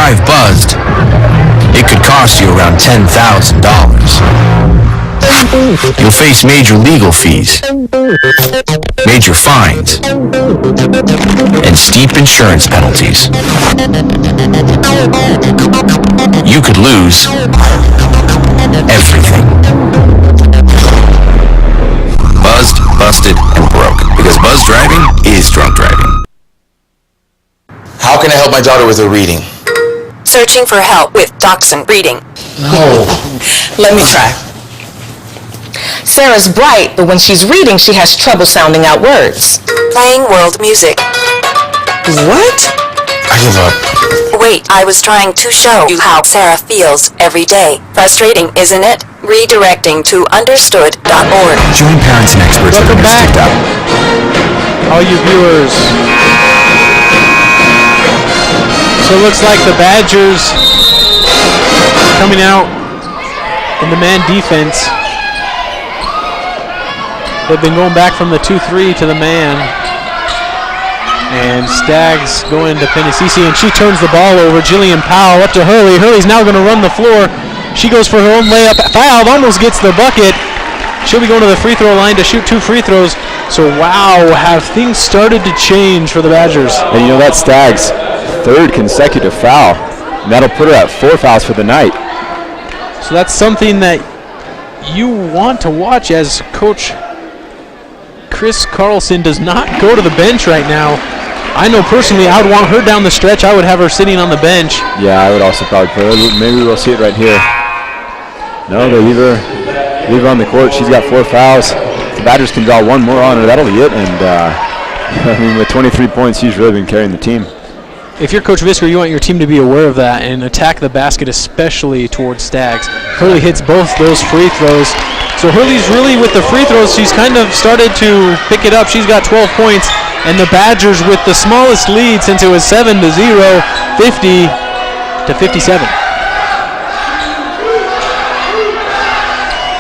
drive buzzed, it could cost you around $10,000. You'll face major legal fees, major fines, and steep insurance penalties. You could lose everything. Buzzed, busted, and broke. Because buzz driving is drunk driving. How can I help my daughter with her reading? Searching for help with Dachshund reading. No. Let me try. Sarah's bright, but when she's reading, she has trouble sounding out words. Playing world music. What? I give up. Wait, I was trying to show you how Sarah feels every day. Frustrating, isn't it? Redirecting to understood.org. Join parents and experts at understood.org. All you viewers. So it looks like the Badgers coming out in the man defense. They've been going back from the 2-3 to the man. And Staggs going to Penasisi, and she turns the ball over. Jillian Powell up to Hurley. Hurley's now going to run the floor. She goes for her own layup. Fouled, almost gets the bucket. She'll be going to the free throw line to shoot 2 free throws. So wow, have things started to change for the Badgers. And you know, that's Staggs' 3rd consecutive foul. And that'll put her at 4 fouls for the night. So that's something that you want to watch as Coach Chris Carlson does not go to the bench right now. I know personally I would want her down the stretch. I would have her sitting on the bench. Yeah, I would also probably put her. Maybe we'll see it right here. No, they leave her on the court. She's got 4 fouls. If the Badgers can draw 1 more on her, that'll be it. And I mean, with 23 points, she's really been carrying the team. If you're Coach Visker, you want your team to be aware of that and attack the basket, especially towards Staggs. Hurley hits both those free throws. So Hurley's really, with the free throws, she's kind of started to pick it up. She's got 12 points. And the Badgers with the smallest lead since it was 7-0, 50-57.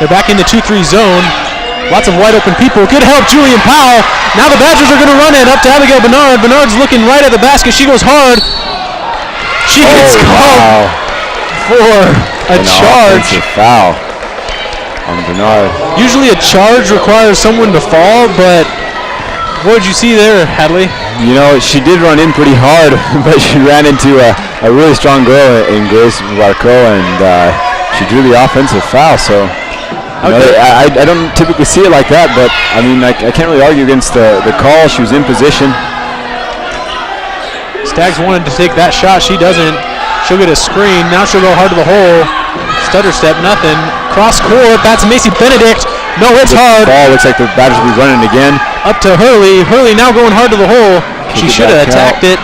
They're back in the 2-3 zone. Lots of wide open people. Good help, Julian Powell. Now the Badgers are going to run it up to Abigail Bernard. Bernard's looking right at the basket. She goes hard. She gets called for a charge. Foul on Bernard. Usually a charge requires someone to fall, but what did you see there, Hadley? You know, she did run in pretty hard, but she ran into a really strong girl in Grace Varco, and she drew the offensive foul. So okay. I don't typically see it like that, but I mean, I can't really argue against the call. She was in position. Staggs wanted to take that shot. She doesn't. She'll get a screen. Now she'll go hard to the hole. Stutter step, nothing. Cross court. That's Macy Benedict. No, it's hard. Ball looks like the Badgers will be running again. Up to Hurley. Hurley now going hard to the hole. She should have attacked it.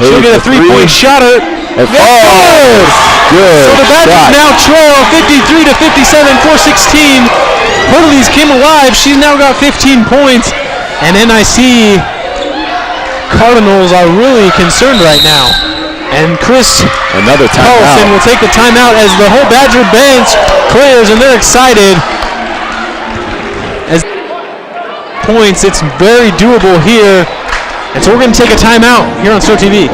She'll get a 3-point shot. Good. So the Badgers now trail 53-57, 4:16. Hurley's came alive. She's now got 15 points. And NIC Cardinals are really concerned right now. And Chris Carlson will take the timeout as the whole Badger bench clears, and they're excited. As points, it's very doable here. And so we're going to take a timeout here on Star TV.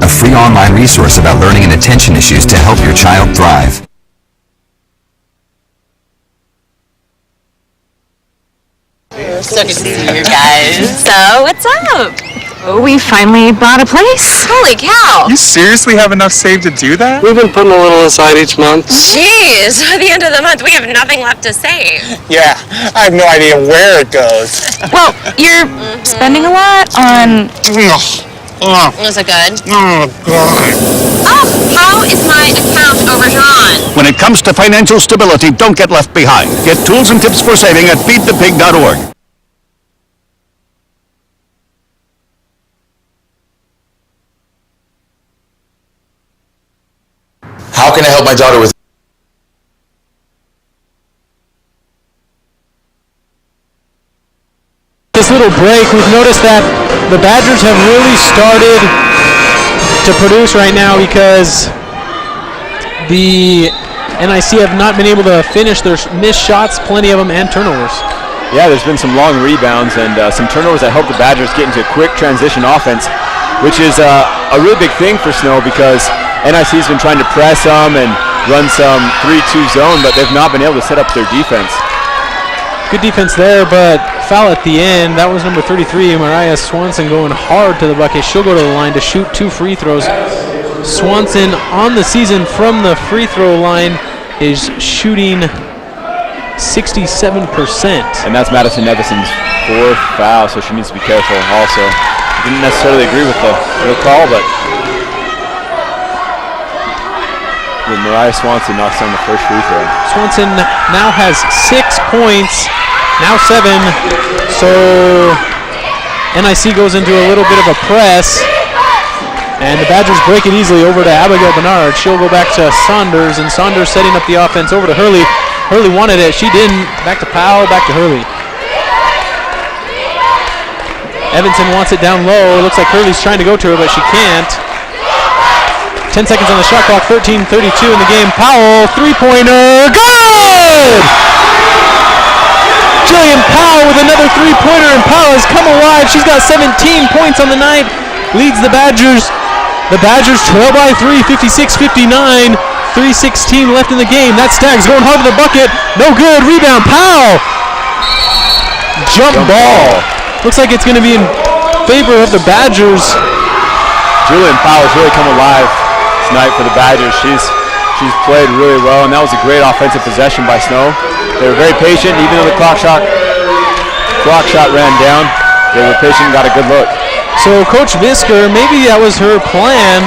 A free online resource about learning and attention issues to help your child thrive. So good to see you guys. So, what's up? We finally bought a place. Holy cow! You seriously have enough saved to do that? We've been putting a little aside each month. Jeez, at the end of the month, we have nothing left to save. Yeah, I have no idea where it goes. Well, you're spending a lot on... Was it good? Oh, God. Oh, how is my account overdrawn? When it comes to financial stability, don't get left behind. Get tools and tips for saving at feedthepig.org. How can I help my daughter with... This little break, we've noticed that the Badgers have really started to produce right now because the NIC have not been able to finish their missed shots, plenty of them, and turnovers. Yeah, there's been some long rebounds and some turnovers that help the Badgers get into a quick transition offense. which is a really big thing for Snow because NIC's been trying to press them and run some 3-2 zone, but they've not been able to set up their defense. Good defense there, but foul at the end. That was number 33, Mariah Swanson, going hard to the bucket. She'll go to the line to shoot 2 free throws. Swanson on the season from the free throw line is shooting 67%. And that's Madison Nevison's 4th foul, so she needs to be careful also. Didn't necessarily agree with the call, but with Mariah Swanson knocks down the first free throw. Swanson now has 6 points, now 7. So NIC goes into a little bit of a press, and the Badgers break it easily over to Abigail Bernard. She'll go back to Saunders, and Saunders setting up the offense over to Hurley. Hurley wanted it, she didn't. Back to Powell, back to Hurley. Evanson wants it down low. It looks like Hurley's trying to go to her, but she can't. 10 seconds on the shot clock, 13:32 in the game. Powell, three-pointer, good! Jillian Powell with another three-pointer, and Powell has come alive. She's got 17 points on the night, leads the Badgers. The Badgers trail by 3, 56-59. 3:16 left in the game. That Staggs going hard to the bucket. No good. Rebound. Powell. Jump ball. Looks like it's going to be in favor of the Badgers. Julian Powell's really come alive tonight for the Badgers. She's played really well, and that was a great offensive possession by Snow. They were very patient, even though the clock shot ran down. They were patient and got a good look. So Coach Visker, maybe that was her plan,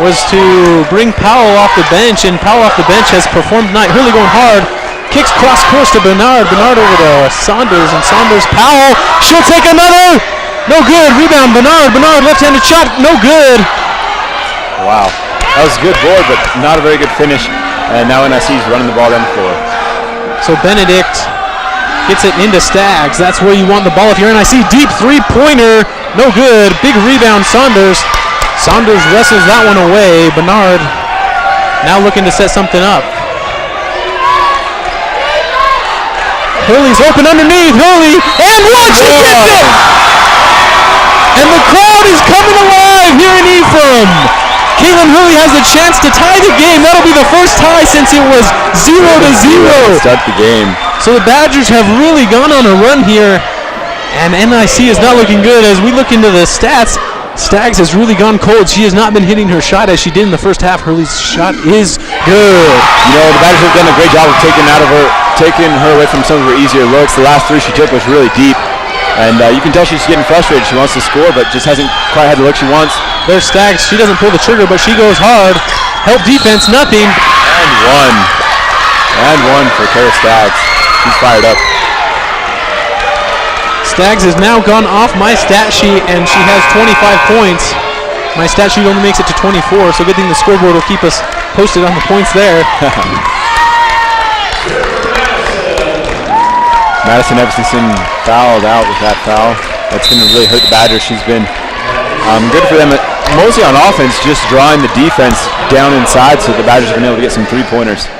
was to bring Powell off the bench, and Powell off the bench has performed tonight. Hurley going hard. Kicks cross course to Bernard. Bernard over to Saunders, and Saunders, Powell, she'll take another. No good. Rebound, Bernard. Bernard, left-handed shot, no good. Wow. That was a good board, but not a very good finish. And now NIC's running the ball down the floor. So Benedict gets it into Staggs. That's where you want the ball if you're NIC. Deep three-pointer, no good. Big rebound, Saunders. Saunders wrestles that one away. Bernard now looking to set something up. Hurley's open underneath. Hurley, and one, she gets it! And the crowd is coming alive here in Ephraim. Caitlin Hurley has a chance to tie the game. That'll be the first tie since it was 0-0. Start the game. So the Badgers have really gone on a run here, and NIC is not looking good. As we look into the stats, Staggs has really gone cold. She has not been hitting her shot as she did in the first half. Hurley's shot is good. You know, the Badgers have done a great job of taking her away from some of her easier looks. The last 3 she took was really deep. And you can tell she's getting frustrated. She wants to score, but just hasn't quite had the look she wants. There's Staggs. She doesn't pull the trigger, but she goes hard. Help defense, nothing. And one. And one for Kara Staggs. She's fired up. Staggs has now gone off my stat sheet, and she has 25 points. My stat sheet only makes it to 24, so good thing the scoreboard will keep us posted on the points there. Madison Everson fouled out with that foul. That's going to really hurt the Badgers. She's been good for them, mostly on offense, just drawing the defense down inside, so the Badgers have been able to get some three-pointers,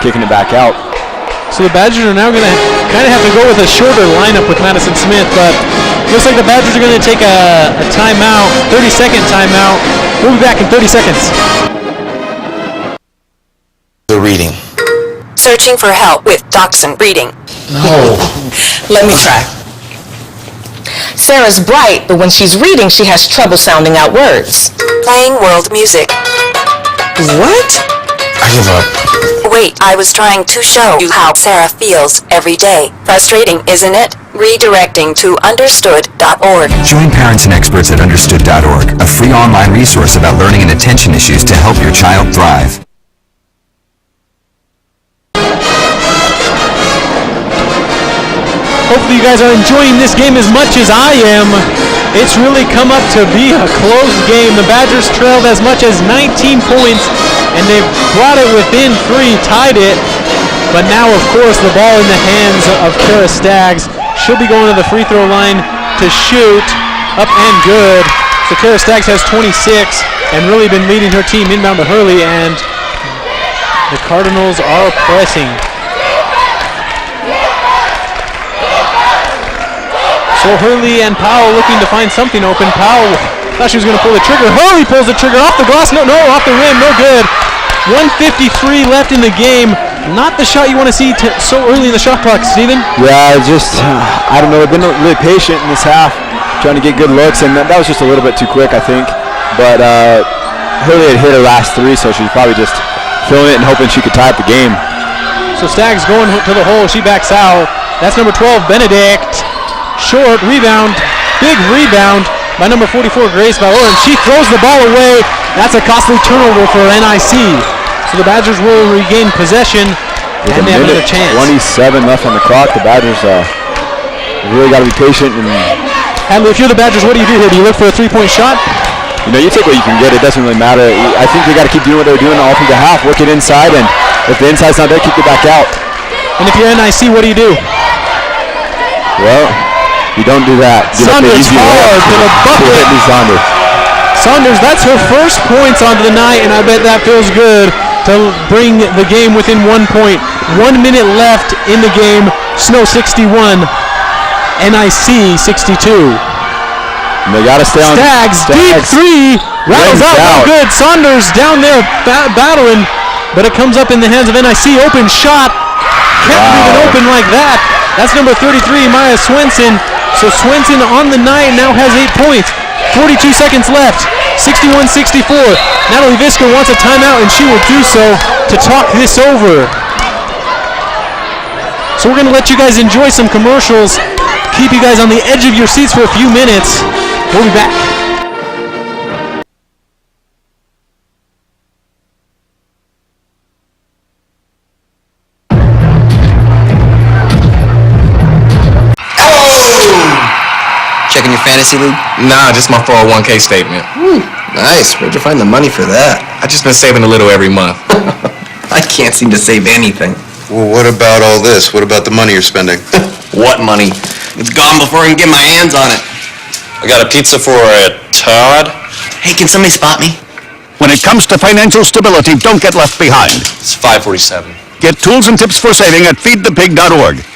kicking it back out. So the Badgers are now going to kind of have to go with a shorter lineup with Madison Smith, but looks like the Badgers are going to take a timeout, 30-second timeout. We'll be back in 30 seconds. The reading. Searching for help with Dachshund breeding. No. Let me try. Sarah's bright, but when she's reading, she has trouble sounding out words. Playing world music. What? I give up. Wait, I was trying to show you how Sarah feels every day. Frustrating, isn't it? Redirecting to understood.org. Join parents and experts at understood.org, a free online resource about learning and attention issues to help your child thrive. Hopefully you guys are enjoying this game as much as I am. It's really come up to be a close game. The Badgers trailed as much as 19 points, and they've brought it within 3, tied it. But now, of course, the ball in the hands of Kara Staggs. She'll be going to the free throw line to shoot. Up and good. So Kara Staggs has 26 and really been leading her team inbound to Hurley, and the Cardinals are pressing. So Hurley and Powell looking to find something open. Powell Thought she was going to pull the trigger. Hurley pulls the trigger off the glass. No, off the rim. No good. 1:53 left in the game. Not the shot you want to see so early in the shot clock, Steven. Yeah, just, I don't know. They've been really patient in this half, trying to get good looks, and that was just a little bit too quick, I think. But Hurley had hit her last three, so she's probably just filling it and hoping she could tie up the game. So Staggs going to the hole. She backs out. That's number 12, Benedict. Short rebound. Big rebound by number 44, Grace Valor, and she throws the ball away. That's a costly turnover for NIC. So the Badgers will regain possession, and they have another chance. 27 left on the clock. The Badgers really got to be patient. And Hadley, if you're the Badgers, what do you do here? Do you look for a three-point shot? You know, you take what you can get. It doesn't really matter. I think they got to keep doing what they're doing all through the half. Work it inside, and if the inside's not there, kick it back out. And if you're NIC, what do you do? Well, you don't do that. Saunders hard to the bucket. Saunders, that's her first points onto the night, and I bet that feels good to bring the game within 1 point. 1 minute left in the game. Snow 61, NIC 62. And they got to stay on. Staggs, deep three, rattles out, no good. Saunders down there battling, but it comes up in the hands of NIC. Open shot, can't leave it open like that. That's number 33, Maya Swenson. So Swenson on the night now has 8 points. 42 seconds left, 61-64. Natalie Visker wants a timeout, and she will do so to talk this over. So we're going to let you guys enjoy some commercials, keep you guys on the edge of your seats for a few minutes. We'll be back. Checking your fantasy league? Nah, just my 401k statement. Nice. Where'd you find the money for that? I just been saving a little every month. I can't seem to save anything. Well, what about all this? What about the money you're spending? What money? It's gone before I can get my hands on it. I got a pizza for a Todd. Hey, can somebody spot me? When it comes to financial stability, don't get left behind. It's 547. Get tools and tips for saving at feedthepig.org.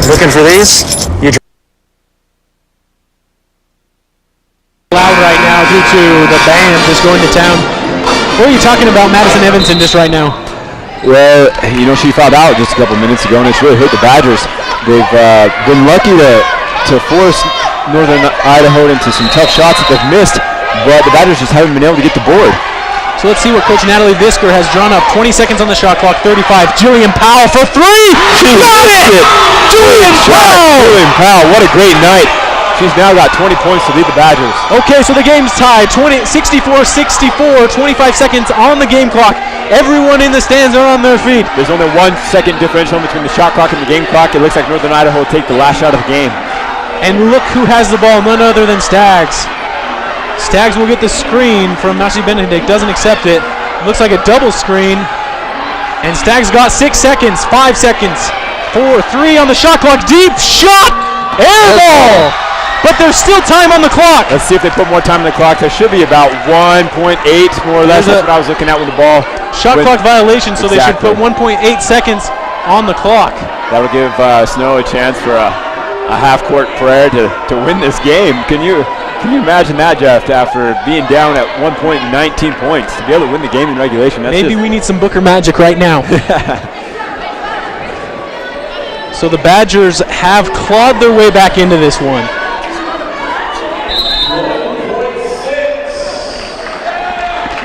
Looking for these? Loud right now due to the band just going to town. What are you talking about Madison Evanson just right now? Well, you know, she fouled out just a couple minutes ago, and it's really hurt the Badgers. They've been lucky to force Northern Idaho into some tough shots that they've missed, but the Badgers just haven't been able to get the board. So let's see what Coach Natalie Visker has drawn up. 20 seconds on the shot clock, 35. Jillian Powell for three! Got it! Jillian Powell, what a great night. She's now got 20 points to lead the Badgers. Okay, so the game's tied, 64-64, 25 seconds on the game clock. Everyone in the stands are on their feet. There's only 1 second differential between the shot clock and the game clock. It looks like Northern Idaho will take the last shot of the game. And look who has the ball, none other than Staggs. Staggs will get the screen from Mashi Benedict, doesn't accept it. Looks like a double screen. And Staggs got 6 seconds, 5 seconds, 4, 3 on the shot clock. Deep shot! Air ball! But there's still time on the clock. Let's see if they put more time on the clock. There should be about 1.8 more or less. That's what I was looking at with the ball. Shot clock violation, so they should put 1.8 seconds on the clock. That'll give Snow a chance for a half-court prayer to win this game. Can you imagine that, Jeff, after being down at 1 point and 19 points, to be able to win the game in regulation? Maybe we need some Booker magic right now. So the Badgers have clawed their way back into this one.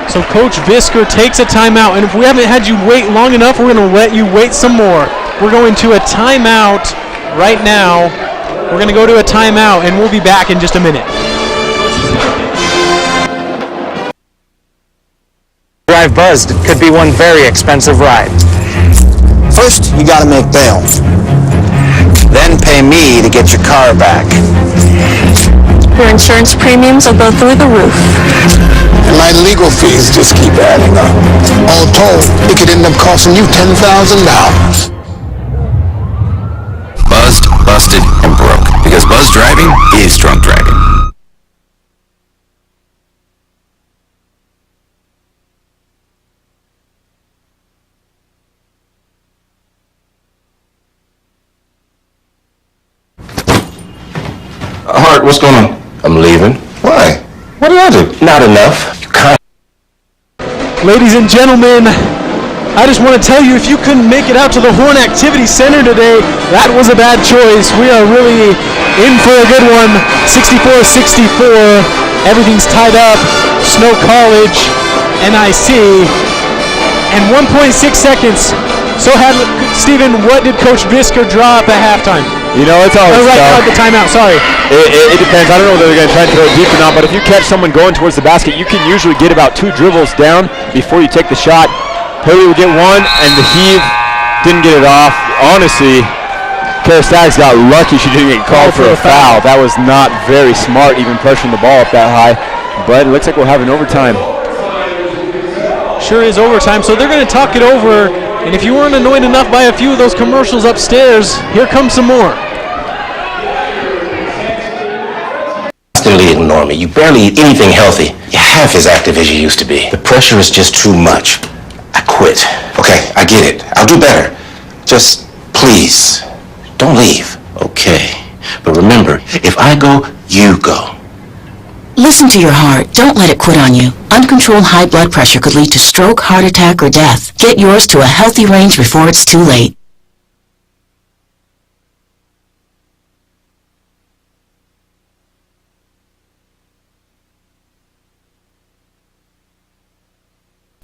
So Coach Visker takes a timeout, and if we haven't had you wait long enough, we're going to let you wait some more. We're going to a timeout right now. We're going to go to a timeout, and we'll be back in just a minute. Drive buzzed. It could be one very expensive ride. First, you gotta make bail. Then pay me to get your car back. Your insurance premiums will go through the roof. And my legal fees just keep adding up. All told, it could end up costing you $10,000. Buzzed, busted, and broke. Because buzz driving is drunk driving. Hart, what's going on? I'm leaving. Why? What did I do? Not enough. You can't. Ladies and gentlemen, I just want to tell you, if you couldn't make it out to the Horn Activity Center today, that was a bad choice. We are really in for a good one. 64-64. Everything's tied up. Snow College, NIC, and 1.6 seconds. So, Stephen, what did Coach Brisker draw up at halftime? You know, it's always tough. The timeout, sorry. It depends. I don't know whether they're going to try to throw it deep or not, but if you catch someone going towards the basket, you can usually get about 2 dribbles down before you take the shot. Hurley will get one, and the heave didn't get it off. Honestly, Kara Staggs got lucky she didn't get called for a foul. That was not very smart, even pressuring the ball up that high. But it looks like we'll have an overtime. Sure is overtime, so they're going to talk it over. And if you weren't annoyed enough by a few of those commercials upstairs, here comes some more. Constantly ignore me. You barely eat anything healthy. You're half as active as you used to be. The pressure is just too much. I quit. Okay, I get it. I'll do better. Just, please, don't leave. Okay. But remember, if I go, you go. Listen to your heart. Don't let it quit on you. Uncontrolled high blood pressure could lead to stroke, heart attack, or death. Get yours to a healthy range before it's too late.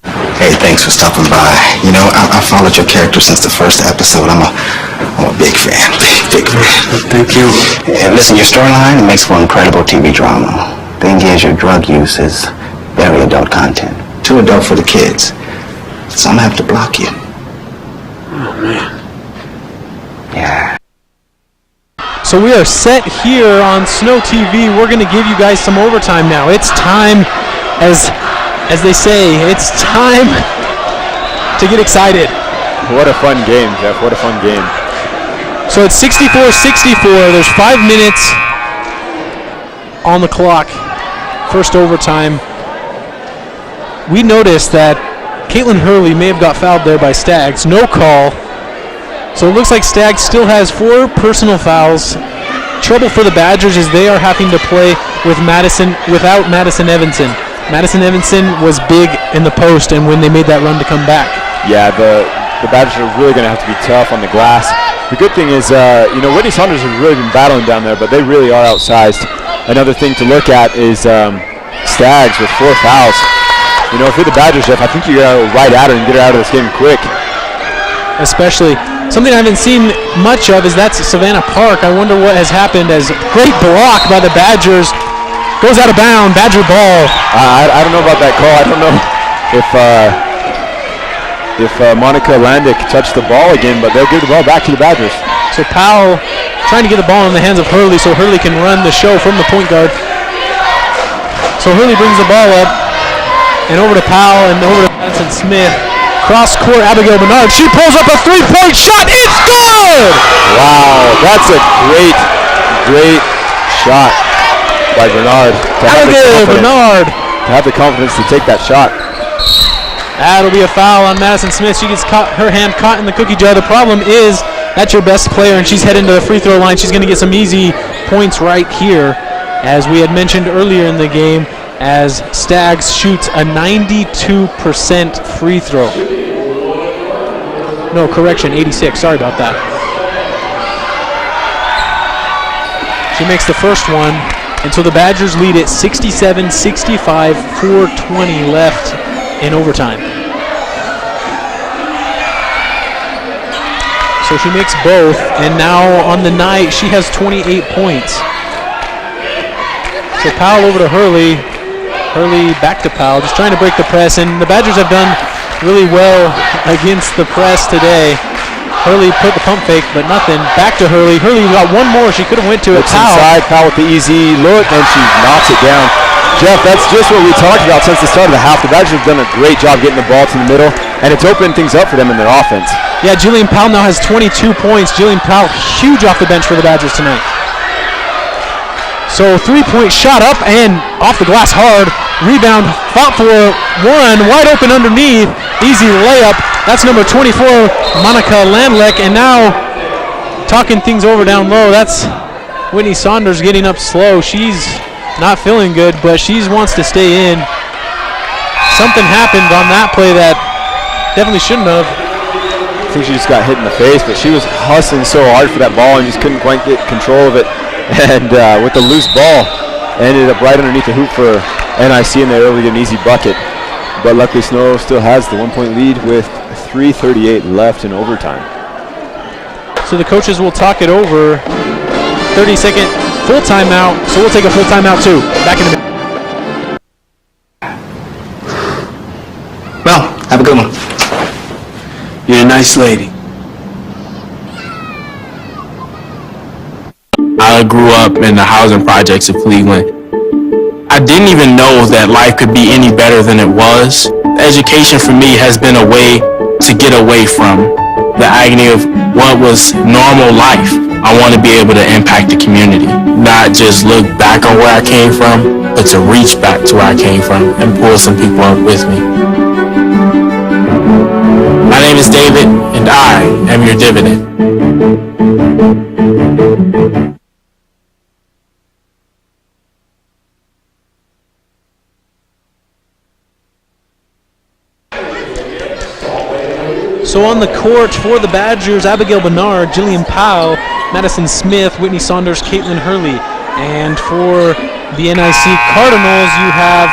Hey, thanks for stopping by. You know, I followed your character since the first episode. I'm a big fan. Big fan. Thank you. And listen, your storyline makes for incredible TV drama. Thing is, your drug use is very adult content. Too adult for the kids. So I'm gonna have to block you. Oh, man. Yeah. So we are set here on Snow TV. We're going to give you guys some overtime now. It's time, as they say, it's time to get excited. What a fun game, Jeff. What a fun game. So it's 64-64. There's 5 minutes on the clock. First overtime. We noticed that Caitlin Hurley may have got fouled there by Staggs. No call. So it looks like Staggs still has 4 personal fouls. Trouble for the Badgers is they are having to play without Madison Evanson. Madison Evanson was big in the post and when they made that run to come back. Yeah, the Badgers are really going to have to be tough on the glass. The good thing is, Whitney Saunders has really been battling down there, but they really are outsized. Another thing to look at is Staggs with 4 fouls. You know, if you're the Badgers, Jeff, I think you got to go right at her and get her out of this game quick. Especially, something I haven't seen much of is that's Savannah Park. I wonder what has happened as great block by the Badgers. Goes out of bounds, Badger ball. I don't know about that call. I don't know if Monica Landick touched the ball again, but they'll give the ball back to the Badgers. So Powell trying to get the ball in the hands of Hurley so Hurley can run the show from the point guard. So Hurley brings the ball up and over to Powell and over to Madison Smith. Cross court, Abigail Bernard. She pulls up a 3-point shot. It's good! Wow, that's a great shot by Bernard. Abigail Bernard. To have the confidence to take that shot. That'll be a foul on Madison Smith. She gets her hand caught in the cookie jar. The problem is that's your best player, and she's heading to the free throw line. She's going to get some easy points right here, as we had mentioned earlier in the game, as Staggs shoots a 92% free throw. No, correction, 86. Sorry about that. She makes the first one, and so the Badgers lead it 67-65, 4:20 left in overtime. So she makes both, and now on the night she has 28 points. So Powell over to Hurley. Hurley back to Powell, just trying to break the press, and the Badgers have done really well against the press today. Hurley put the pump fake, but nothing. Back to Hurley. Hurley got one more. She could have went to it. It's inside. Powell with the easy look, and she knocks it down. Jeff, that's just what we talked about since the start of the half. The Badgers have done a great job getting the ball to the middle, and it's opened things up for them in their offense. Yeah, Jillian Powell now has 22 points. Jillian Powell, huge off the bench for the Badgers tonight. So 3-point shot up and off the glass hard. Rebound, fought for one, wide open underneath. Easy layup. That's number 24, Monica Landleck. And now talking things over down low. That's Whitney Saunders getting up slow. She's not feeling good, but she wants to stay in. Something happened on that play that definitely shouldn't have. I think she just got hit in the face, but she was hustling so hard for that ball and just couldn't quite get control of it. And with the loose ball, ended up right underneath the hoop for NIC, and they were able to get an easy bucket. But luckily Snow still has the 1-point lead with 3:38 left in overtime. So the coaches will talk it over. 30-second full timeout, so we'll take a full timeout too. Back in a minute. Well, have a good one. You're a nice lady. I grew up in the housing projects of Cleveland. I didn't even know that life could be any better than it was. Education for me has been a way to get away from the agony of what was normal life. I want to be able to impact the community, not just look back on where I came from, but to reach back to where I came from and pull some people up with me. My name is David, and I am your dividend. So on the court for the Badgers, Abigail Bernard, Jillian Powell, Madison Smith, Whitney Saunders, Caitlin Hurley. And for the NIC Cardinals, you have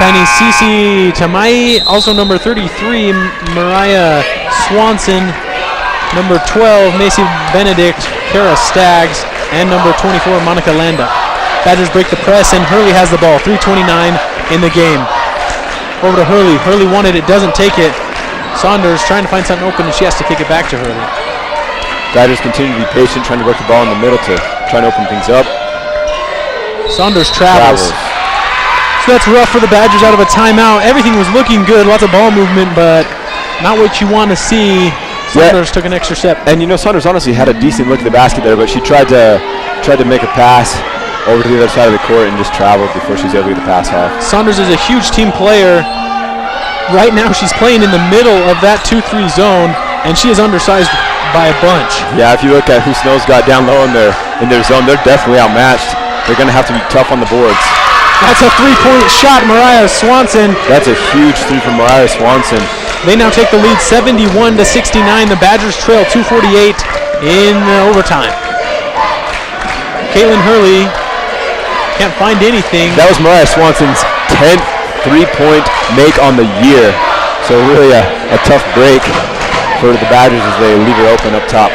Penny Cici Tamai, also number 33, Mariah Swanson, number 12, Macy Benedict, Kara Staggs, and number 24, Monica Landa. Badgers break the press, and Hurley has the ball, 3:29 in the game. Over to Hurley. Hurley wanted it, doesn't take it. Saunders trying to find something open, and she has to kick it back to Hurley. Badgers continue to be patient, trying to work the ball in the middle to try and open things up. Saunders travels. So that's rough for the Badgers out of a timeout. Everything was looking good, lots of ball movement, but not what you want to see. Saunders took an extra step. And you know, Saunders honestly had a decent look at the basket there, but she tried to make a pass over to the other side of the court and just traveled before she was able to get the pass off. Saunders is a huge team player. Right now she's playing in the middle of that 2-3 zone, and she is undersized by a bunch. Yeah, if you look at who Snow's got down low in their zone, they're definitely outmatched. They're going to have to be tough on the boards. That's a three-point shot, Mariah Swanson. That's a huge three from Mariah Swanson. They now take the lead 71-69. The Badgers trail 2:48 in overtime. Caitlin Hurley can't find anything. That was Mariah Swanson's 10th three-point make on the year. So really a tough break for the Badgers as they leave her open up top.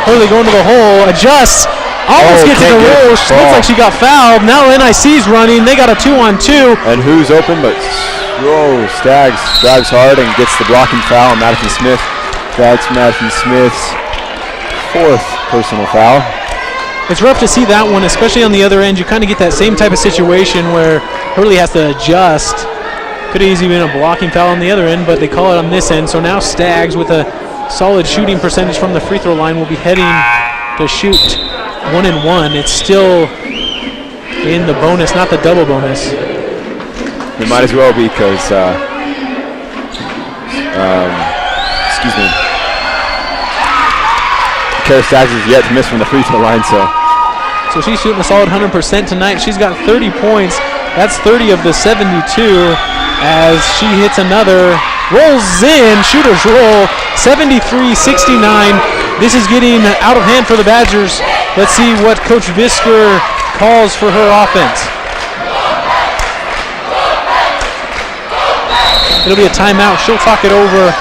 Hurley going to the hole, adjusts, almost gets to the roll. Looks like she got fouled. Now NIC's running. They got a 2-on-2. And who's open but Staggs drives hard and gets the blocking foul on Madison Smith. That's Madison Smith's 4th personal foul. It's rough to see that one, especially on the other end. You kind of get that same type of situation where Hurley has to adjust. Could have easily been a blocking foul on the other end, but they call it on this end. So now Staggs, with a solid shooting percentage from the free throw line, will be heading to shoot 1-and-1. It's still in the bonus, not the double bonus. It might as well be because, excuse me. Kara Staggs is yet to miss from the free throw line, so she's shooting a solid 100% tonight. She's got 30 points. That's 30 of the 72 as she hits another. Rolls in, shooter's roll, 73-69. This is getting out of hand for the Badgers. Let's see what Coach Visker calls for her offense. It'll be a timeout. She'll talk it over.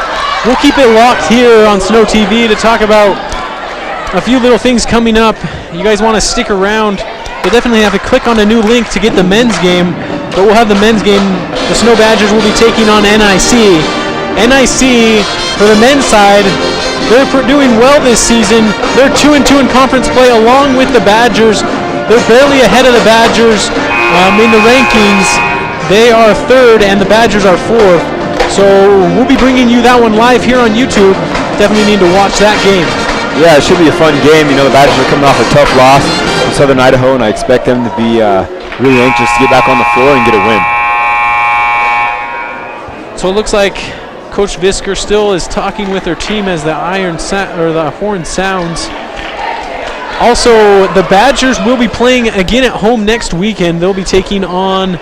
We'll keep it locked here on Snow TV to talk about a few little things coming up. You guys want to stick around, you'll definitely have to click on a new link to get the men's game, but we'll have the men's game. The Snow Badgers will be taking on NIC. NIC, for the men's side, they're doing well this season. They're 2-2 in conference play along with the Badgers. They're barely ahead of the Badgers in the rankings. They are 3rd and the Badgers are 4th. So we'll be bringing you that one live here on YouTube. Definitely need to watch that game. Yeah, it should be a fun game. You know, the Badgers are coming off a tough loss from Southern Idaho, and I expect them to be really anxious to get back on the floor and get a win. So it looks like Coach Visker still is talking with their team as the horn sounds. Also, the Badgers will be playing again at home next weekend. They'll be taking on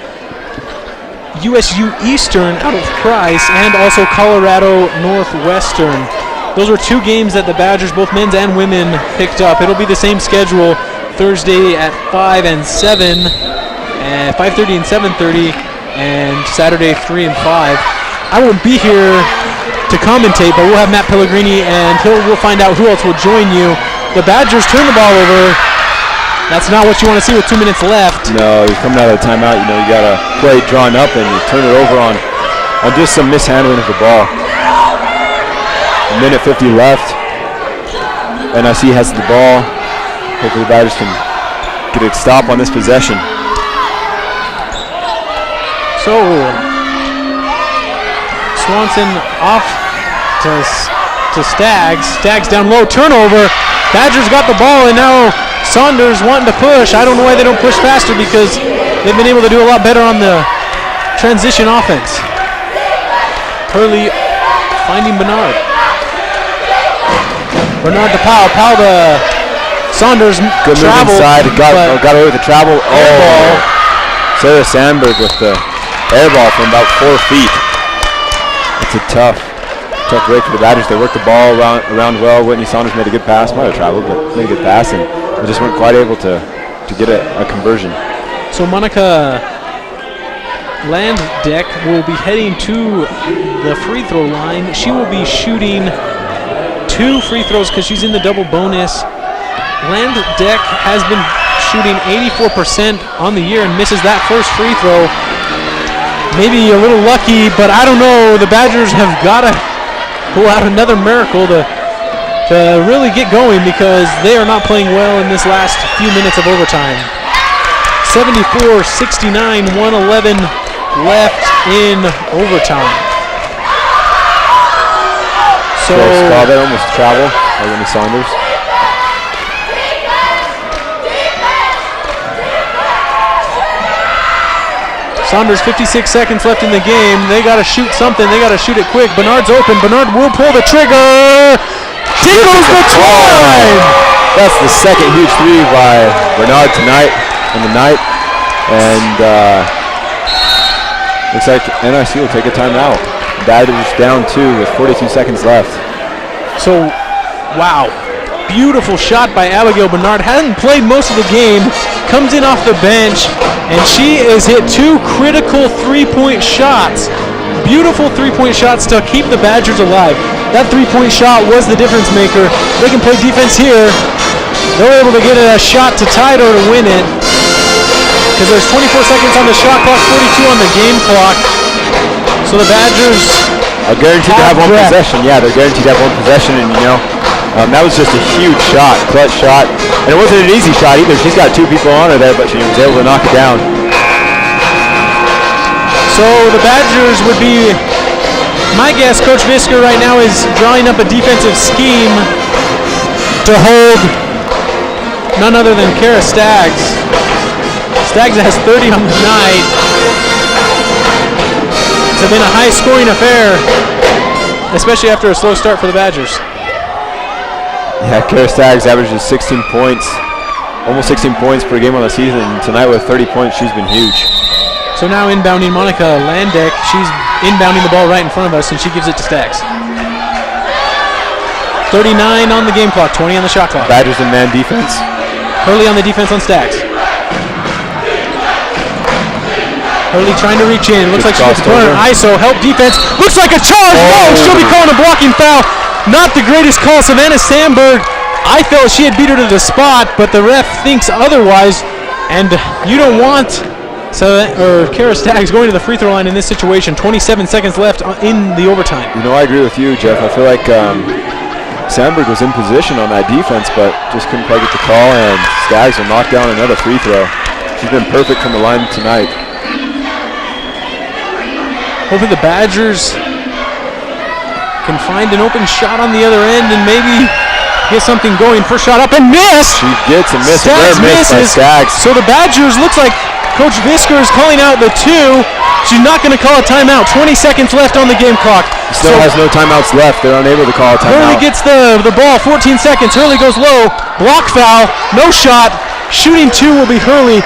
USU Eastern out of Price and also Colorado Northwestern. Those were two games that the Badgers, both men's and women, picked up. It'll be the same schedule, Thursday at 5 and 7, and 5:30 and 7:30, and Saturday 3 and 5. I won't be here to commentate, but we'll have Matt Pellegrini, and we'll find out who else will join you. The Badgers turn the ball over. That's not what you want to see with 2 minutes left. No, you're coming out of the timeout. You know, you got to play drawn up, and you turn it over on just some mishandling of the ball. A minute 50 left. NIC has the ball. Hopefully the Badgers can get a stop on this possession. So, Swanson off to Staggs. Staggs down low, turnover. Badgers got the ball, and now Saunders wanting to push. I don't know why they don't push faster, because they've been able to do a lot better on the transition offense. Hurley finding Bernard. Bernard to Powell. Powell to Saunders. Good move inside. Got away with the travel. Oh, Sarah Sandberg with the air ball from about 4 feet. It's a tough break for the Badgers. They worked the ball around well. Whitney Saunders made a good pass. Might have traveled, but made a good pass, and they just weren't quite able to get a conversion. So Monica Landdeck will be heading to the free throw line. She will be shooting 2 free throws because she's in the double bonus. Landdeck has been shooting 84% on the year and misses that first free throw. Maybe a little lucky, but I don't know. The Badgers have got to pull out another miracle to really get going, because they are not playing well in this last few minutes of overtime. 74-69, 1:11 left in overtime. So that almost travel by Whitney Saunders. Saunders, 56 seconds left in the game. They got to shoot something. They got to shoot it quick. Bernard's open. Bernard will pull the trigger. Tickles the time. That's the second huge three by Bernard tonight in the night. And looks like NIC will take a timeout. Badgers down 2 with 42 seconds left. So, wow. Beautiful shot by Abigail Bernard. Hadn't played most of the game. Comes in off the bench, and she has hit 2 critical three-point shots. Beautiful three-point shots to keep the Badgers alive. That three-point shot was the difference maker. They can play defense here. They're able to get a shot to tie it or to win it, because there's 24 seconds on the shot clock, 42 on the game clock. So the Badgers are guaranteed to have one possession. Yeah, they're guaranteed to have one possession, and you know, that was just a huge shot, clutch shot. And it wasn't an easy shot either. She's got 2 people on her there, but she was able to knock it down. So the Badgers would be, my guess, Coach Visker right now is drawing up a defensive scheme to hold none other than Kara Staggs. Staggs has 30 on the night. It's been a high-scoring affair, especially after a slow start for the Badgers. Yeah, Kara Staggs averages 16 points, almost 16 points per game on the season. And tonight with 30 points, she's been huge. So now inbounding Monica Landdeck. She's inbounding the ball right in front of us, and she gives it to Staggs. 39 on the game clock, 20 on the shot clock. Badgers in man defense. Hurley on the defense on Staggs. Hurley trying to reach in. Looks like she gets a turn. ISO, help defense. Looks like a charge. Oh, she'll be calling a blocking foul. Not the greatest call. Savannah Sandberg, I felt she had beat her to the spot, but the ref thinks otherwise. And you don't want Kara Staggs going to the free throw line in this situation. 27 seconds left in the overtime. You know, I agree with you, Jeff. I feel like Sandberg was in position on that defense, but just couldn't quite get the call, and Staggs will knock down another free throw. She's been perfect from the line tonight. Hopefully the Badgers can find an open shot on the other end and maybe get something going. First shot up and miss! She gets a miss. Staggs misses. So the Badgers, looks like Coach Visker is calling out the 2. She's not going to call a timeout. 20 seconds left on the game clock. Snow has no timeouts left. They're unable to call a timeout. Hurley gets the ball, 14 seconds. Hurley goes low, block foul, no shot. Shooting 2 will be Hurley.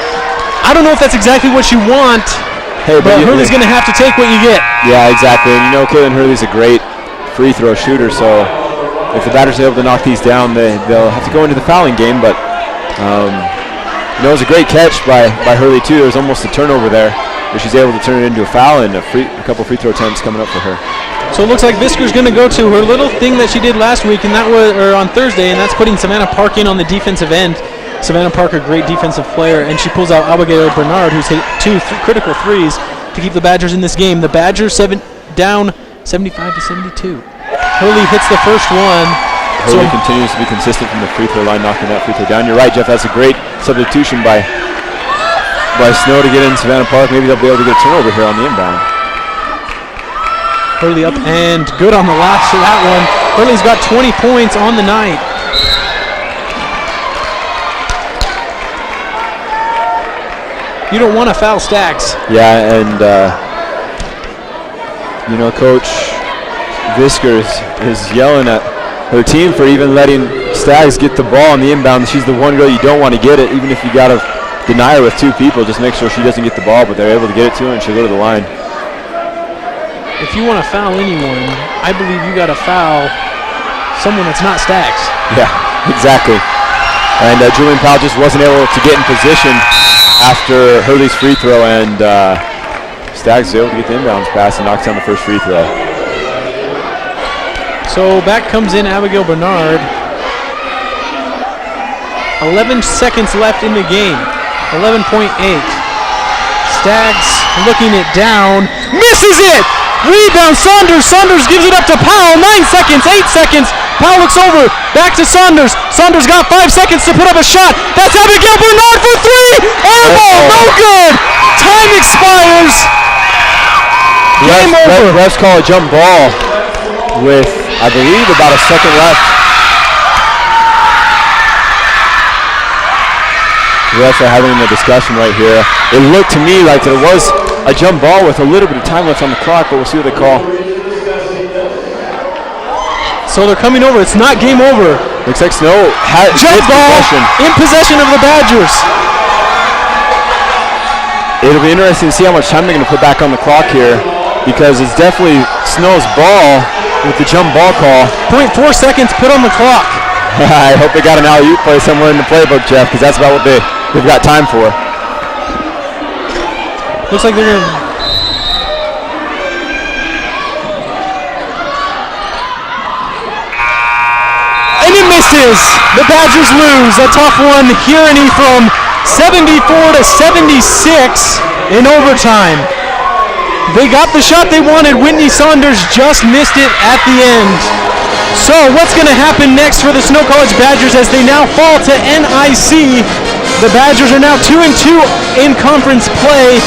I don't know if that's exactly what you want, but Hurley's going to have to take what you get. Yeah, exactly. And Caitlin Hurley's a great free throw shooter, so if the Badgers are able to knock these down, they'll have to go into the fouling game, but it was a great catch by Hurley too. There was almost a turnover there, but she's able to turn it into a foul, and a couple free throw attempts coming up for her. So it looks like Visker's going to go to her little thing that she did last week, and that was on Thursday, and that's putting Savannah Park in on the defensive end. Savannah Park, a great defensive player, and she pulls out Abigail Bernard, who's hit 2 critical threes to keep the Badgers in this game. The Badgers down 75-72. Hurley hits the first one. Hurley continues to be consistent from the free throw line, knocking that free throw down. You're right, Jeff. That's a great substitution by Snow to get in Savannah Park. Maybe they'll be able to get a turnover here on the inbound. Hurley up and good on the last of that one. Hurley's got 20 points on the night. You don't want to foul Staggs. Yeah, and Coach Visker is yelling at her team for even letting Staggs get the ball on the inbound. She's the one girl you don't want to get it, even if you got to deny her with 2 people. Just make sure she doesn't get the ball, but they're able to get it to her, and she'll go to the line. If you want to foul anyone, I believe you got to foul someone that's not Staggs. Yeah, exactly. And Julian Powell just wasn't able to get in position after Hurley's free throw, and Staggs was able to get the inbounds pass and knocks down the first free throw. So back comes in Abigail Bernard. 11 seconds left in the game. 11.8. Staggs looking it down. Misses it! Rebound Saunders. Saunders gives it up to Powell. 9 seconds, 8 seconds. Powell looks over. Back to Saunders. Saunders got 5 seconds to put up a shot. That's Abigail Bernard for 3. Air ball, no good. Time expires. Game over. Refs call a jump ball with, I believe, about a second left. The refs are having a discussion right here. It looked to me like there was a jump ball with a little bit of time left on the clock, but we'll see what they call. So they're coming over. It's not game over. Looks like Snow has jump ball in possession of the Badgers. It'll be interesting to see how much time they're going to put back on the clock here, because it's definitely Snow's ball with the jump ball call. 0.4 seconds put on the clock. I hope they got an alley-oop play somewhere in the playbook, Jeff, because that's about what they've got time for. Looks like they're going to... And it misses! The Badgers lose. A tough one. Kearney from 74-76 in overtime. They got the shot they wanted. Whitney Saunders just missed it at the end. So what's going to happen next for the Snow College Badgers as they now fall to NIC? The Badgers are now 2-2 in conference play.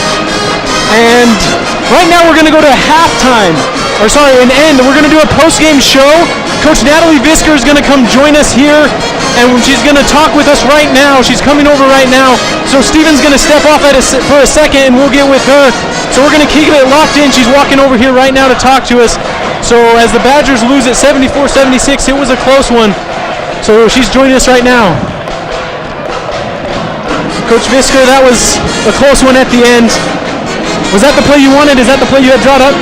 And right now we're going to go to halftime. An end. We're going to do a post-game show. Coach Natalie Visker is going to come join us here, and she's going to talk with us right now. She's coming over right now. So Steven's going to step off for a second, and we'll get with her. So we're going to keep it locked in. She's walking over here right now to talk to us. So as the Badgers lose at 74-76, it was a close one. So she's joining us right now. Coach Visker, that was a close one at the end. Was that the play you wanted? Is that the play you had drawn up?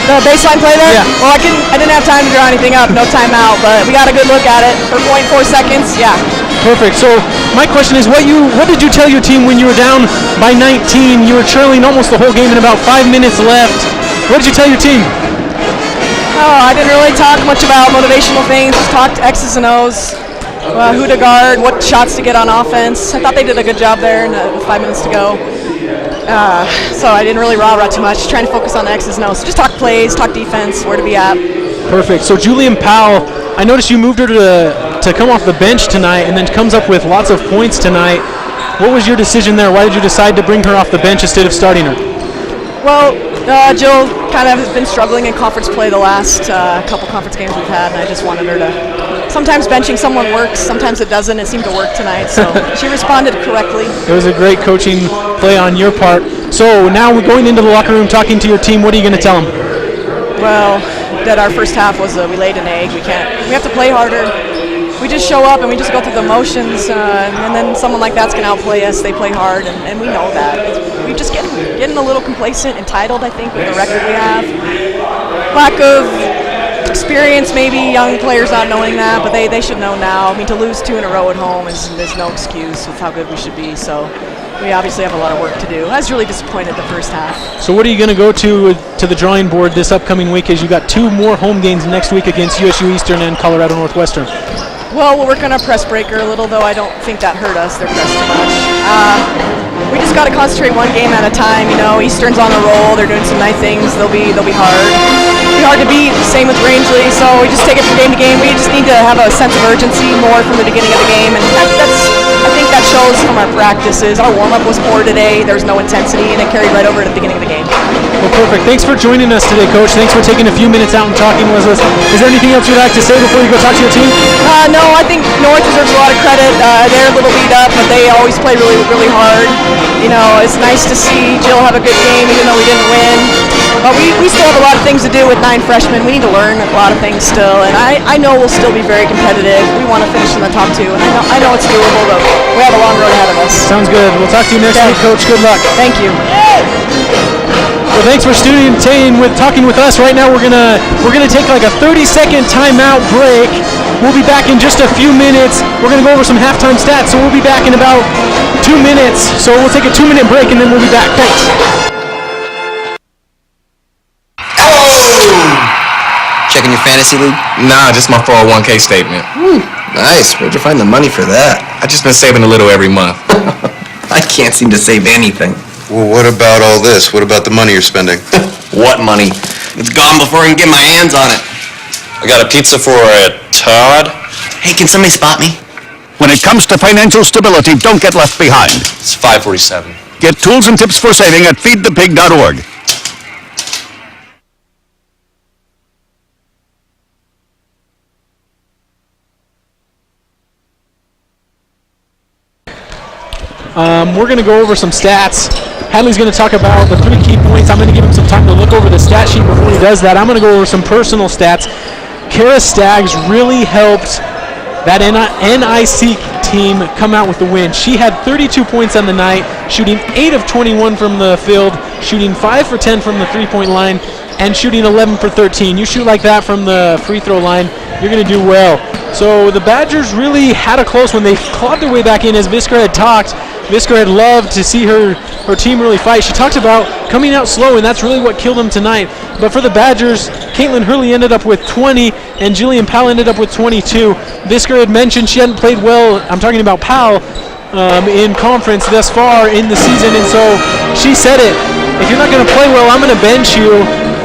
The baseline play there? Yeah. Well, I didn't have time to draw anything up, no timeout, but we got a good look at it for 0.4 seconds, yeah. Perfect. So my question is, what did you tell your team when you were down by 19? You were trailing almost the whole game and about 5 minutes left. What did you tell your team? Oh, I didn't really talk much about motivational things, just talked X's and O's, who to guard, what shots to get on offense. I thought they did a good job there in 5 minutes to go. So I didn't really rah-rah too much, trying to focus on the X's and O's. So just talk plays, talk defense, where to be at. Perfect. So Julian Powell, I noticed you moved her to come off the bench tonight and then comes up with lots of points tonight. What was your decision there? Why did you decide to bring her off the bench instead of starting her? Well, Jill kind of has been struggling in conference play the last couple conference games we've had, and I just wanted her to... Sometimes benching someone works, sometimes it doesn't. It seemed to work tonight, so she responded correctly. It was a great coaching play on your part. So now we're going into the locker room talking to your team. What are you going to tell them? well, that our first half was we laid an egg. We have to play harder. We just show up and we just go through the motions, and then someone like that's going to outplay us. They play hard, and we know that. We just getting a little complacent, entitled, I think, with the record we have. Lack of experience, maybe young players not knowing that, but they should know now. I mean, to lose 2 in a row at home there's no excuse with how good we should be. So we obviously have a lot of work to do. I was really disappointed the first half. So what are you going to go to the drawing board this upcoming week, as you got 2 more home games next week against USU Eastern and Colorado Northwestern? Well, we'll work on our press breaker a little, though I don't think that hurt us. They're pressed too much. We just got to concentrate one game at a time. You know, Eastern's on a roll. They're doing some nice things. They'll be hard. It'll be hard to beat. Same with Rangeley. So we just take it from game to game. We just need to have a sense of urgency more from the beginning of the game, and I think that shows from our practices. Our warm-up was poor today. There was no intensity, and it carried right over to the beginning of the game. Well, perfect. Thanks for joining us today, Coach. Thanks for taking a few minutes out and talking with us. Is there anything else you'd like to say before you go talk to your team? No, I think North deserves a lot of credit. They're a little beat up, but they always play really, really hard. You know, it's nice to see Jill have a good game, even though we didn't win. But we still have a lot of things to do with 9 freshmen. We need to learn a lot of things still, and I know we'll still be very competitive. We want to finish in the top 2, and I know it's doable, but we have a long road ahead of us. Sounds good. We'll talk to you next week, Coach. Good luck. Thank you. Well, thanks for talking with us. Right now, we're gonna take like a 30-second timeout break. We'll be back in just a few minutes. We're gonna go over some halftime stats, so we'll be back in about 2 minutes. So we'll take a 2-minute break, and then we'll be back. Thanks. Checking your fantasy league? Nah, just my 401k statement. Nice. Where'd you find the money for that? I've just been saving a little every month. I can't seem to save anything. Well, what about all this? What about the money you're spending? What money? It's gone before I can get my hands on it. I got a pizza for a Todd. Hey, can somebody spot me? When it comes to financial stability, don't get left behind. It's 547. Get tools and tips for saving at feedthepig.org. We're going to go over some stats. Hadley's going to talk about the 3 key points. I'm going to give him some time to look over the stat sheet before he does that. I'm going to go over some personal stats. Kara Staggs really helped that NIC team come out with the win. She had 32 points on the night, shooting 8 of 21 from the field, shooting 5 for 10 from the 3-point line, and shooting 11 for 13. You shoot like that from the free throw line, you're going to do well. So the Badgers really had a close one. They clawed their way back in, as Viskar had talked. Viskar had loved to see her team really fight. She talked about coming out slow, and that's really what killed them tonight. But for the Badgers, Caitlin Hurley ended up with 20, and Jillian Powell ended up with 22. Viskar had mentioned she hadn't played well. I'm talking about Powell in conference thus far in the season, and so she said it. If you're not going to play well, I'm going to bench you.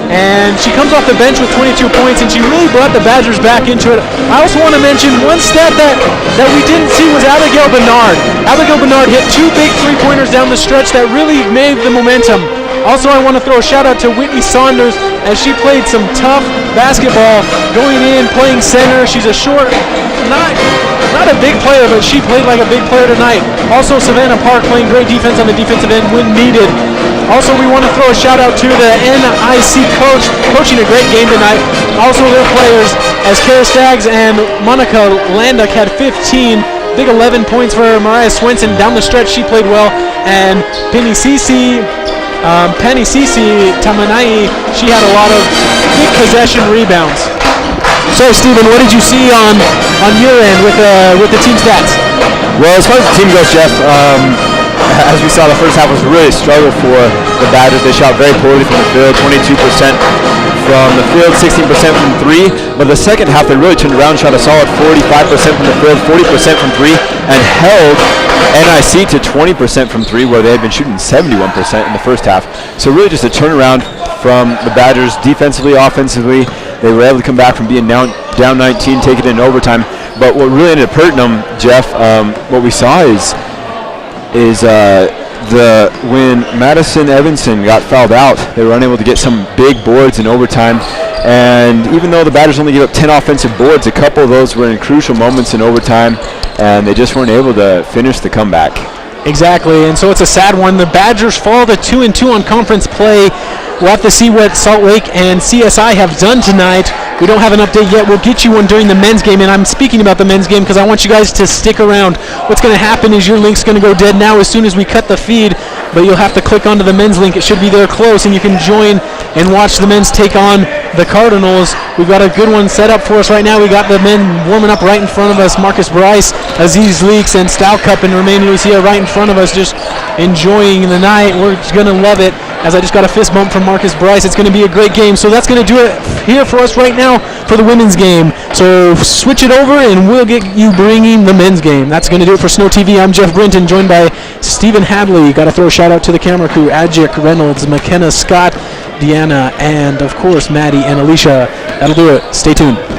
And she comes off the bench with 22 points, and she really brought the Badgers back into it. I also want to mention one stat that we didn't see was Abigail Bernard. Abigail Bernard hit 2 big 3-pointers down the stretch that really made the momentum. Also, I want to throw a shout-out to Whitney Saunders, as she played some tough basketball, going in, playing center. She's a short, not a big player, but she played like a big player tonight. Also, Savannah Park playing great defense on the defensive end when needed. Also, we want to throw a shout-out to the NIC coach, coaching a great game tonight. Also, their players, as Kara Staggs and Monica Landak had 15. Big 11 points for Mariah Swenson. Down the stretch, she played well. And Penny Cece Tamanai, she had a lot of big possession rebounds. So, Stephen, what did you see on your end with the team stats? Well, as far as the team goes, Jeff, as we saw, the first half was really a struggle for the Badgers. They shot very poorly from the field, 22% from the field, 16% from 3. But the second half, they really turned around, shot a solid 45% from the field, 40% from 3, and held NIC to 20% from 3, where they had been shooting 71% in the first half. So really just a turnaround from the Badgers defensively, offensively. They were able to come back from being down 19, take it in overtime. But what really ended up hurting them, Jeff, what we saw is when Madison Evanson got fouled out, they were unable to get some big boards in overtime. And even though the Badgers only gave up 10 offensive boards, a couple of those were in crucial moments in overtime, and they just weren't able to finish the comeback. Exactly, and so it's a sad one. The Badgers fall to 2-2 on conference play. we'll have to see what Salt Lake and CSI have done tonight. We don't have an update yet. We'll get you one during the men's game, and I'm speaking about the men's game because I want you guys to stick around. What's going to happen is your link's going to go dead now as soon as we cut the feed, but you'll have to click onto the men's link. It should be there close, and you can join and watch the men's take on the Cardinals. We've got a good one set up for us right now. We got the men warming up right in front of us. Marcus Bryce, Aziz Leaks, and Stalcup and Romain Lucia right in front of us, just enjoying the night. We're going to love it. As I just got a fist bump from Marcus Bryce, it's going to be a great game. So that's going to do it here for us right now for the women's game. So switch it over and we'll get you bringing the men's game. That's going to do it for Snow TV. I'm Jeff Brinton, joined by Stephen Hadley. Got to throw a shout out to the camera crew, Ajik Reynolds, McKenna Scott, Deanna, and of course Maddie and Alicia. That'll do it. Stay tuned.